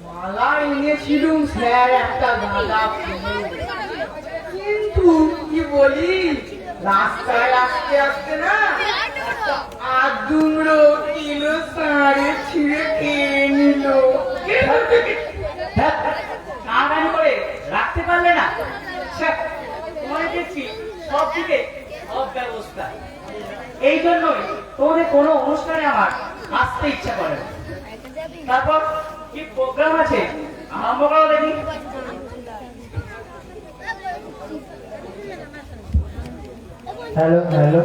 মালা এনেছিলুম স্যার একটা গাঁদা ফুল। কিন্তু কি বলি, রাস্তায় আসতে আসতে না একটা আদুমড়ো কিলো সাড়ে ছিঁড়ে খেয়ে নিল। টানাটানি করে রাখতে পারলে না? তোমার দেখছি সব দিকে সব ব্যবস্থা। এই জন্যই তোমাদের কোনো অনুষ্ঠানে আমার আসতে ইচ্ছা করে না। তারপর কি প্রোগ্রাম আছে আরম্ভ করো দেখি। হ্যালো হ্যালো,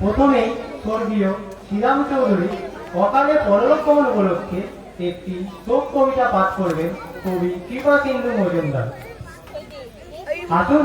প্রথমেই স্বর্গীয় শ্রীরাম চৌধুরী অকালে পরলোক গমন উপলক্ষে একটি শোক কবিতা পাঠ করবেন কবি কৃপাসিন্ধু মজুমদার। আসুন।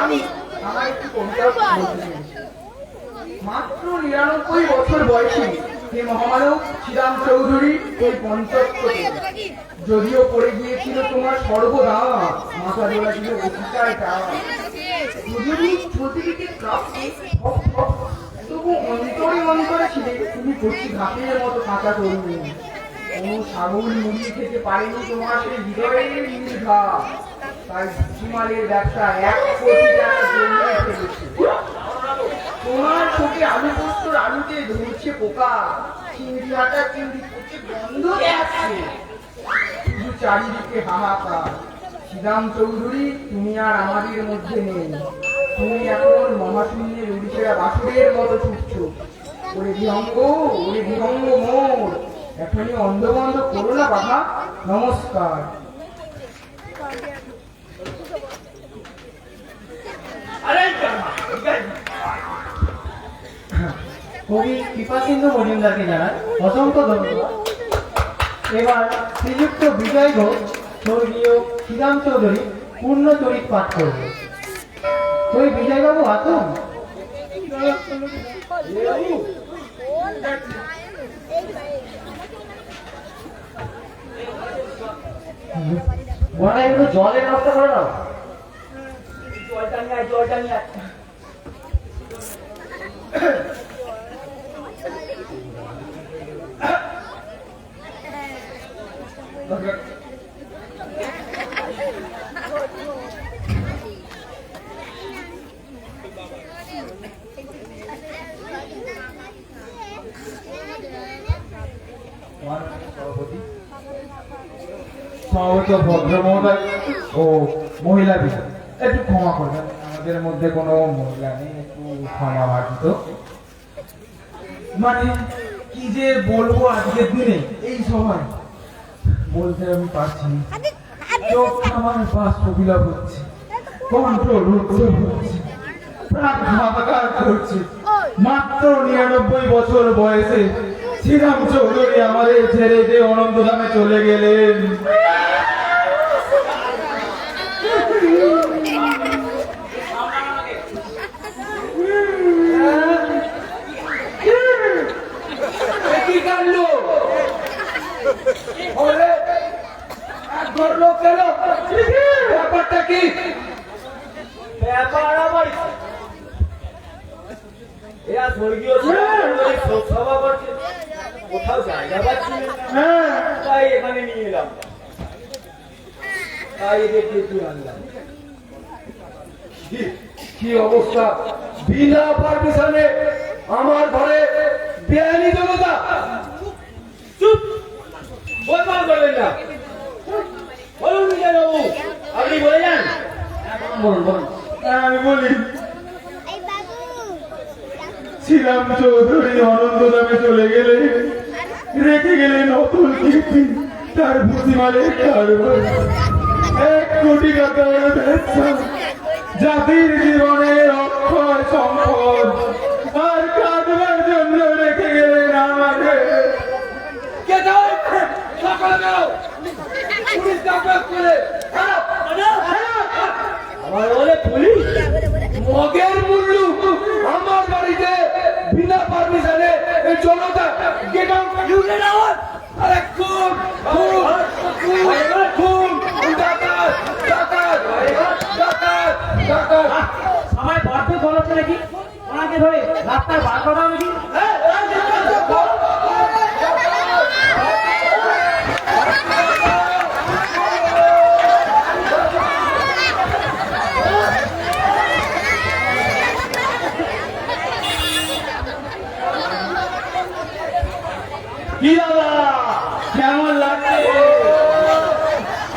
আমি আমার একটি কবিতা বলতে চাই। মাত্র 99 বছর বয়সী এই মহামানব শ্রীরাম চৌধুরী এই পঞ্চত্বরে যদিও পড়ে গিয়েছিল তোমার সর্বদা, মাথা ধরা ছিল অধিকারটা, যদি প্রতিদিকে কাঁপছে তবু অন্তরে অন্তরে ছিলে তুমি কচি ঘাটের মতো কাঁচা তরুণী। কোনো ছাগল মুড়িয়ে খেতে পারেনি তোমার সেই হৃদয়ের নির্ঘা, তাই ভুসিমালের ব্যবসা 1 কোটি টাকা জমিয়ে ফেলেছে। তোমার চোখে আলু পোস্তর আলুতে ধরছে পোকা, চিংড়ি হাটা চিংড়ি করছে বন্ধ যাচ্ছে, শুধু চারিদিকে হাহাকার। শ্রীরাম চৌধুরী, তুমি আর আমাদের মধ্যে নেই, তুমি এখন মহাশূন্যের উড়িষ্যা বাসুরের মতো ছুটছো। ওরে বিহঙ্গ মোর, এখনই অন্ধবন্ধ করো না বাধা। নমস্কার। কবি কৃপাসিন্ধু মজুমদারকে জানাই অসংখ্য ধন্যবাদ। এবার শ্রীযুক্ত বিজয় ঘোষ স্বর্গীয় শ্রীরাম চৌধুরী পূর্ণ চরিত পাঠ করবে। ওই বিজয়বাবু আসুন। বড় একটু জলের ব্যবস্থা করে দাও। জলটা নিয়ে আয়, জলটা নিয়ে আয়। সভাপতি ভদ্র মহোদয় ও মহিলা বিষয় একটু ক্ষমা করবেন, আমাদের মধ্যে কোনো মহিলা নেই, একটু ক্ষমা বাধিত। মানে কি যে বলবো আজকের দিনে এই সময় বলতে আমি পারছি না। চোখ আমার বাষ্প বিলাপ হচ্ছে, কণ্ঠ রুদ্ধ হচ্ছে, প্রাণ হাহাকার করছে। মাত্র 99 বছর বয়সে শ্রীরাম চৌধুরী আমাদের ছেড়ে যে অনন্তধামে চলে গেলেন। এরা স্বর্গীয় শোক সভা করছে, কোথাও জায়গা পাচ্ছি না, তাই এখানে নিয়ে এলাম, তাই এদেরকে একটু আনলাম। কি অবস্থা, বিনা পারমিশনে আমার ঘরে বেআইনি জনতা। চুপ, বলবার করবেন না। বলুন বিজয়বাবু, আপনি বলে যান। বলুন বলুন। আমি বলি, এই বাবু শ্রীরাম চৌধুরী অনন্ত নামে চলে গেলে রেখে গেলেন অতুল কীর্তি, তার প্রতিমানের কারবার 1 কোটি টাকার ব্যবসা, জাতির জীবনের অক্ষয় সম্পদ, আর কাঁদবার জন্য রেখে গেলেন আমাকে। কে যাও সকালে যাও, পুলিশ ডাকাত করে আমার বলে পুলিশ, মগের মুল্লু আমার বাড়িতে বিনা পারমিশনে এই জনতা গেট আউট ইউনিয়ন আওয়াজ। আরে খুন খুন খুন খুন, ডাকাত ডাকাত ডাকাত ডাকাত। আমার বড্ড বলছে নাকি, ওনাকে ধরে রাস্তায় বার করা নাকি? কি দাদা কেমন লাগছে?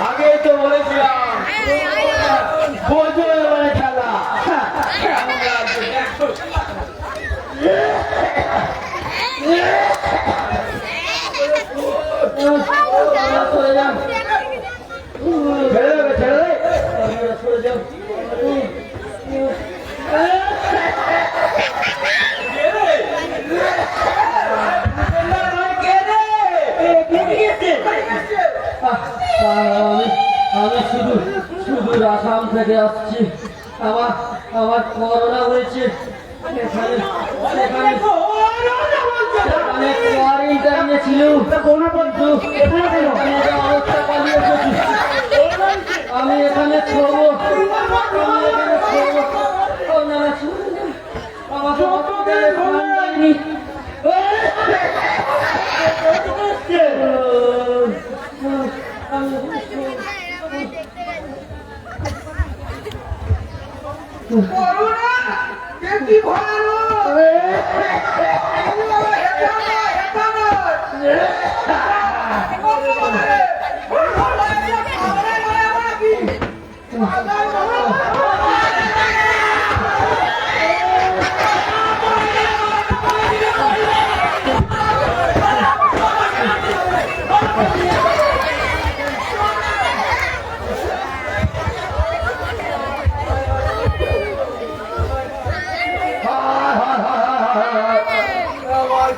আগে তো বলেছিলাম বোঝো এবারে খেলা, কেমন লাগছে দেখো। চলে যান, ছেড়ে দেবে, ছেড়ে দেবে। চলে যান। আমি শুধু শুধু আসাম থেকে আসছি, আমার করোনা হয়েছে, সেখানে কোয়ারেন্টাইনে ছিল, অবস্থা পালিয়ে এসেছি। আমি এখানে ছোবো, আমাকে করোনা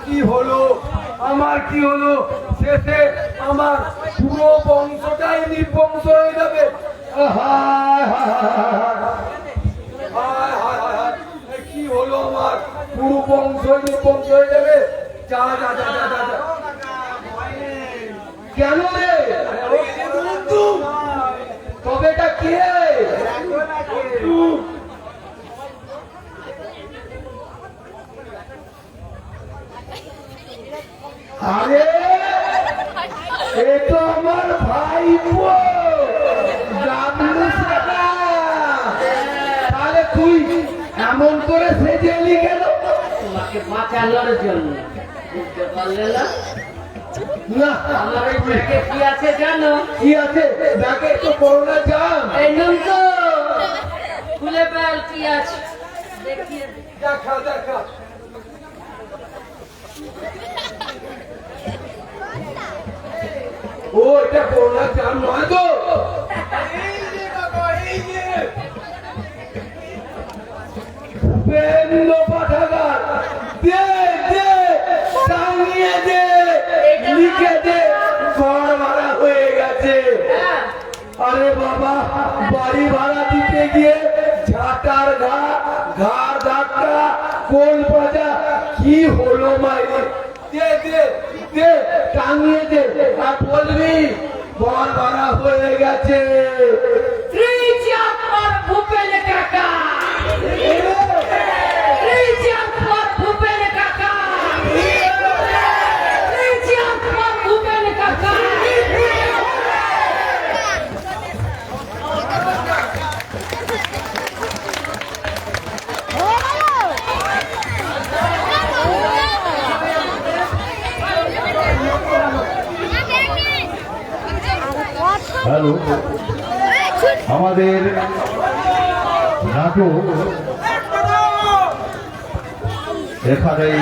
কি ভয়ানক, আমার কি হলো, শেষে আমার পুরো বংশটাই নির্বংশ হয়ে যাবে। কি হলো, আমার পুরো বংশ নির্বংশ হয়ে যাবে। যা যা যা যা যা যা। কেন রে, তবে এটা কে? আরে এ তো আমার ভাইপো জানলুস না, তাহলে তুই এমন করে সেজে এলি কেন? তোমাকে বাঁচানোর জন্য, বুঝতে পারলে না? না আমার এই ব্যাগে কি আছে জানো? কি আছে ব্যাগে? তো করোনা জাম। এই নুন তো খুলে ফেল, কি আছে দেখিয়ে দে। দেখা দেখা। ও এটা করোনা জাম নয় তো? ভূপেন্দ্র পাঠাগার, দে দে টাঙিয়ে দে, লিখে দে, ঘর ভাড়া হয়ে গেছে। আরে বাবা, বাড়ি ভাড়া দিতে গিয়ে ঝাঁটার ঘাড় ধাক্কা, কোন প্রজা কি হলো মাইরে। দে দে দে টাঙিয়ে দে, আর বলবি ঘর ভাড়া হয়ে গেছে। ভূপেন কাকা, হ্যালো, আমাদের নাটক এখানেই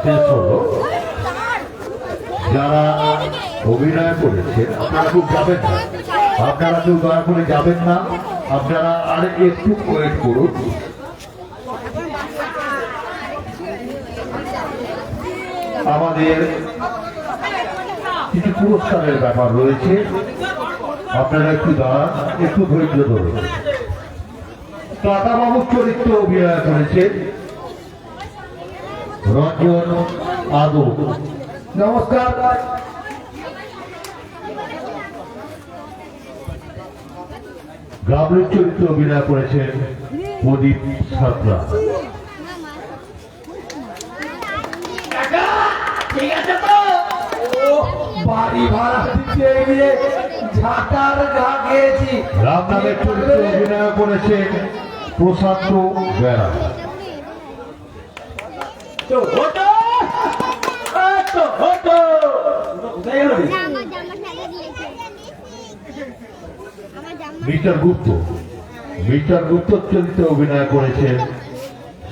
শেষ হলো। যারা অভিনয় করেছেন আপনারা খুব যাবেন না, আপনারা কেউ দয়া করে যাবেন না, আপনারা আর একটু ওয়েট করুন। আমাদের কিছু পুরস্কারের ব্যাপার রয়েছে, আপনারা একটু দাঁড়ান, একটু ধৈর্য ধরুন। কাকাবাবুর চরিত্রে অভিনয় করেছেন রঞ্জন আদৌ। নমস্কার। গাবলুর চরিত্রে অভিনয় করেছেন প্রদীপ সাঁতরা। ঠিক আছে তো? বাড়ি ভাড়া দিতে গিয়ে ঝাঁটার গা খেয়েছি। রাম নামের চরিত্রে অভিনয় করেছেন প্রশান্ত বেড়া। তো হতো তো হতো কোথায় গেল রে? আমার জামা ফেলে দিয়েছে। আমার জামা মিস্টার গুপ্ত, মিস্টার গুপ্ত চরিত্রে অভিনয় করেছেন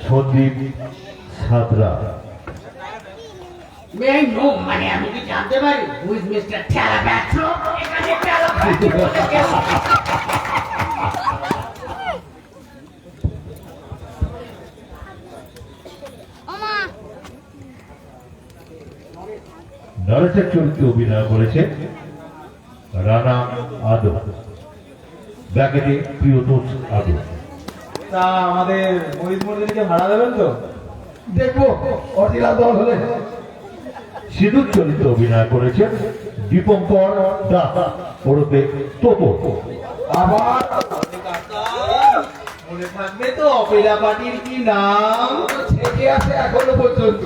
Sandip Santra. May I know, মানে আমি কি জানতে পারি হু ইজ মিস্টার ঠেলা ব্যাট্রো? এখানে ঠেলা ওমা নরেশের চরিত্রে অভিনয় করেছেন রানা আদৌ, ব্যাকেটে প্রিয়তোষ আদৌ। তা আমাদের মহিত মন্দিরকে ভাড়া দেবেন তো? দেখবো অরিজিনাল দল হলে। সিধুর চরিত্রে অভিনয় করেছেন দীপঙ্কর দাস ওরফে তোপো। আবার মনে থাকবে তো অপেরা পার্টির কি নাম? থেকে আছে এখনো পর্যন্ত।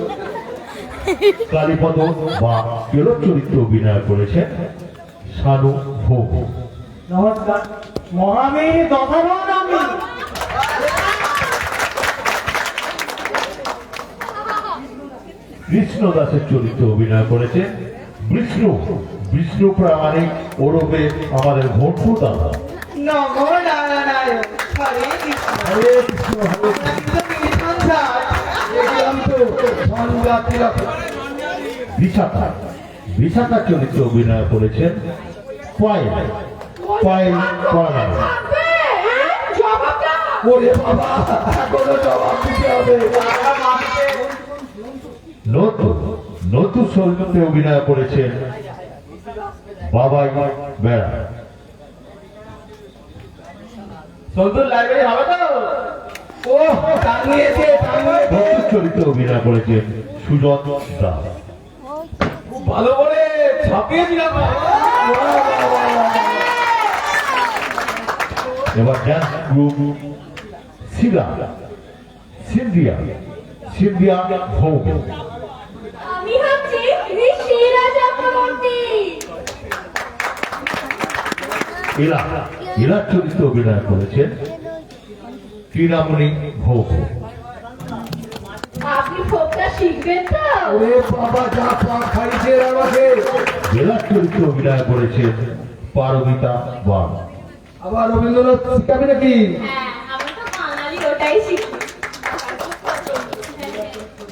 কালীপদ বা কেলোর চরিত্রে অভিনয় করেছেন শানু ভোগ। নমস্কার, মহামেয়ে দশাবন আমি। কৃষ্ণ দাসের চরিত্রে অভিনয় করেছেন বিষ্ণু, বিষ্ণু প্রামাণিক ওরফে আমাদের ঘন্টু দাদা। নমো নারায়ণ হরে কৃষ্ণ। হরে কৃষ্ণ, হরে কৃষ্ণ। দেখলাম তো সন্ধ্যা তিলক। বিশাখা, বিশাখার চরিত্রে অভিনয় করেছেন পায়েল, পায়েল প্রামাণিক। ওরে বাবা, এখনো জবাব দিতে হবে। নতুন নতুন চরিত্রে অভিনয় করেছেন বাবাই বেড়া। সন্তুর লাইব্রেরি হবে তো? ও টাঙিয়েছে, টাঙিয়েছে। নতুন চরিত্রে অভিনয় করেছেন সুজন দাস। খুব ভালো করে ছাপিয়ে দিলাম। এবার ড্যান্স গ্রুপ সিরা, সিন্ধিয়া, সিন্ধিয়া ভৌম। আমি হচ্ছি ঋষিরা চক্রবর্তী। এরা এরার চরিত্রে অভিনয় করেছেন ক্রীড়ামণি ভৌম। আপনি ফোকটা শিখবেন তো? ওরে বাবা, যা পাক খাইছে আমাকে। এরার চরিত্রে অভিনয় করেছেন পারমিতা বাগ। আবার রবীন্দ্রনাথ শিখাবে নাকি? হ্যাঁ, আমি তো বাঙালি, ওটাই শিখি।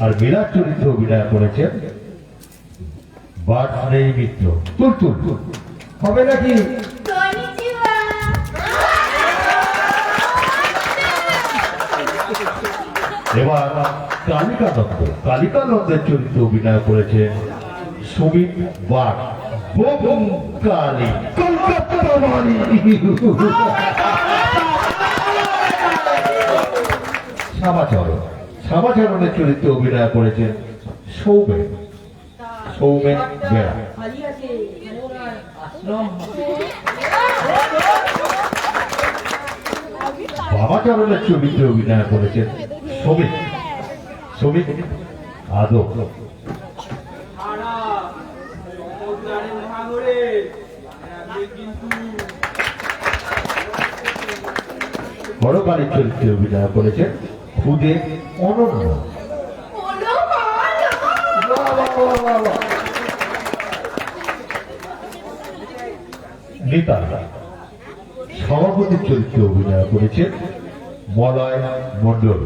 আর মেলার চরিত্রে অভিনয় করেছেন বার্থডে মিত্র। তুল তুল তুল। হবে নাকি? কনিচিওয়া। এবার কালিকানন্দ, কালিকানন্দের চরিত্রে অভিনয় করেছেন সুমিত বাগ। বোম কালী কলকাতা বাড়ি। শ্যামাচরণ, শ্যামাচরণের চরিত্রে অভিনয় করেছেন সৌমেন, সৌমেন বেড়া। বাবাচরণের চরিত্রে অভিনয় করেছেন শ্রমিক, শ্রমিক আদৌ। বড়কালীর চরিত্রে অভিনয় করেছেন খুদে অনন্য। নেতা সভাপতির চরিত্রে অভিনয় করেছেন মলয় মণ্ডল।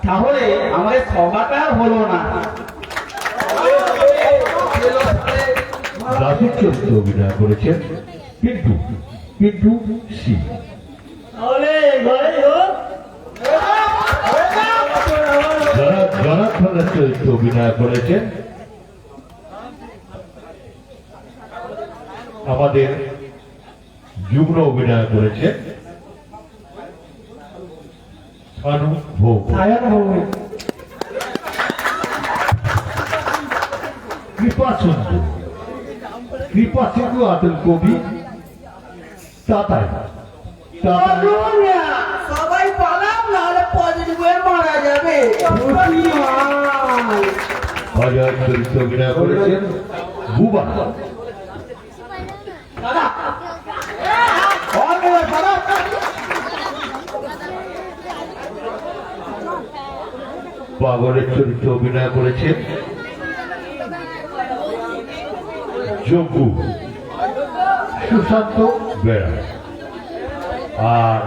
তাহলে আমাদের সভাটা আর হলো না। দাসের চরিত্রে অভিনয় করেছেন পিন্টু পিন্টু সি। তাহলে ঘরে যারা জনার্দনের চরিত্রে অভিনয় করেছেন আমাদের যুগ্ম অভিনয় করেছেন সানু ভৌম। কৃপা সিন্ধু কৃপা সিন্ধু আতেল কবি তাতাই সবাই পালাম, নাহলে পজিটিভ হয়ে মারা যাবে। অজয় চরিত্রে অভিনয় করেছেন বুবা। বাবরের চরিত্রে অভিনয় করেছেন যোগু সুশান্ত বেড়া। আর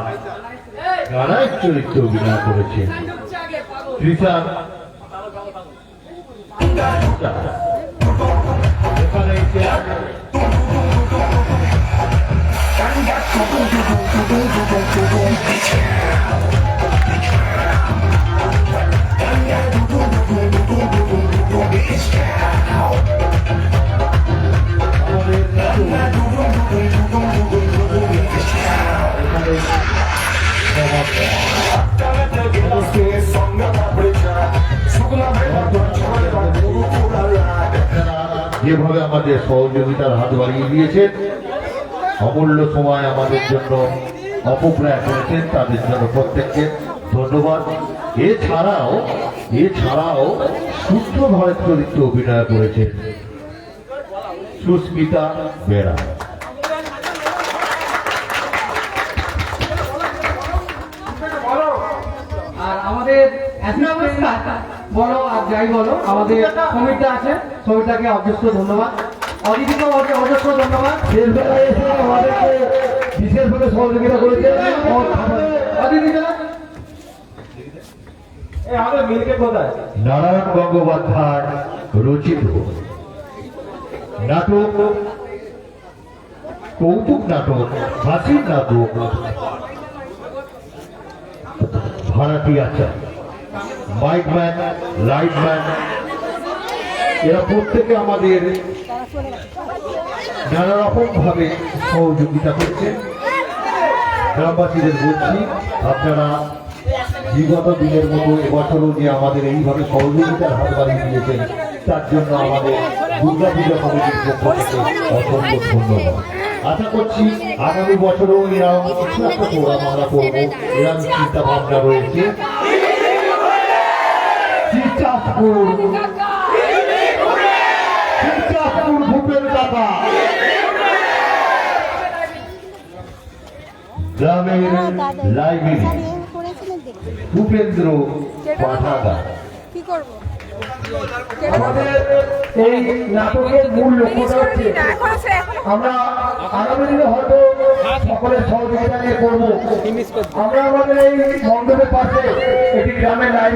গানায় চরিত্রে অভিনয় করেছেন তৃষা। এখানে যেভাবে আমাদের সহযোগিতার হাত বাড়িয়ে দিয়েছেন, অমূল্য সময় আমাদের জন্য অপব্যয় করেছেন, তাদের জন্য প্রত্যেককে ধন্যবাদ। এছাড়াও সূত্রধরের চরিত্রে অভিনয় করেছেন সুস্মিতা বেড়া। আর আমাদের বলো আর যাই বলো, আমাদের কমিটিটা আছে, কমিটিটাকে অজস্র ধন্যবাদ, অদিতিকে অজস্র ধন্যবাদ। শেষ বেলায় এসে আমাদেরকে বিশেষভাবে সহযোগিতা করেছে অদিতিকে। আমাদের মিলকে কোথায় নারায়ণ গঙ্গোপাধ্যায় রচিত নাটক, কৌতুক নাটক, হাসির নাটক ভাড়াটি আচার, মাইকম্যান, লাইটম্যান, এরা প্রত্যেকে আমাদের নানা রকম ভাবে সহযোগিতা করছেন। গ্রামবাসীদের বলছি, আপনারা বিগত দিনের মতো এবছরও যে আমাদের এইভাবে সহযোগিতার হাত বাড়িয়ে দিয়েছেন, তার জন্য আমাদের দুর্গা পূজা কমিটির পক্ষ থেকে অসংখ্য ধন্যবাদ। আশা করছি আগামী বছরও এরকম কিছু একটা প্রোগ্রাম আমরা করবো, এরকম চিন্তা ভাবনা রয়েছে। ভূপেন দাদা গ্রামের লাইব্রেরি ভূপেন্দ্র পাঠাগার। আমাদের এই নাটকের মূল লক্ষ্যটা হচ্ছে আমরা আগামী দিনে হয়তো সকলের সহযোগিতা নিয়ে করবো। আমরা আমাদের এই মণ্ডপের পাশে একটি গ্রামের লাইব্রেরি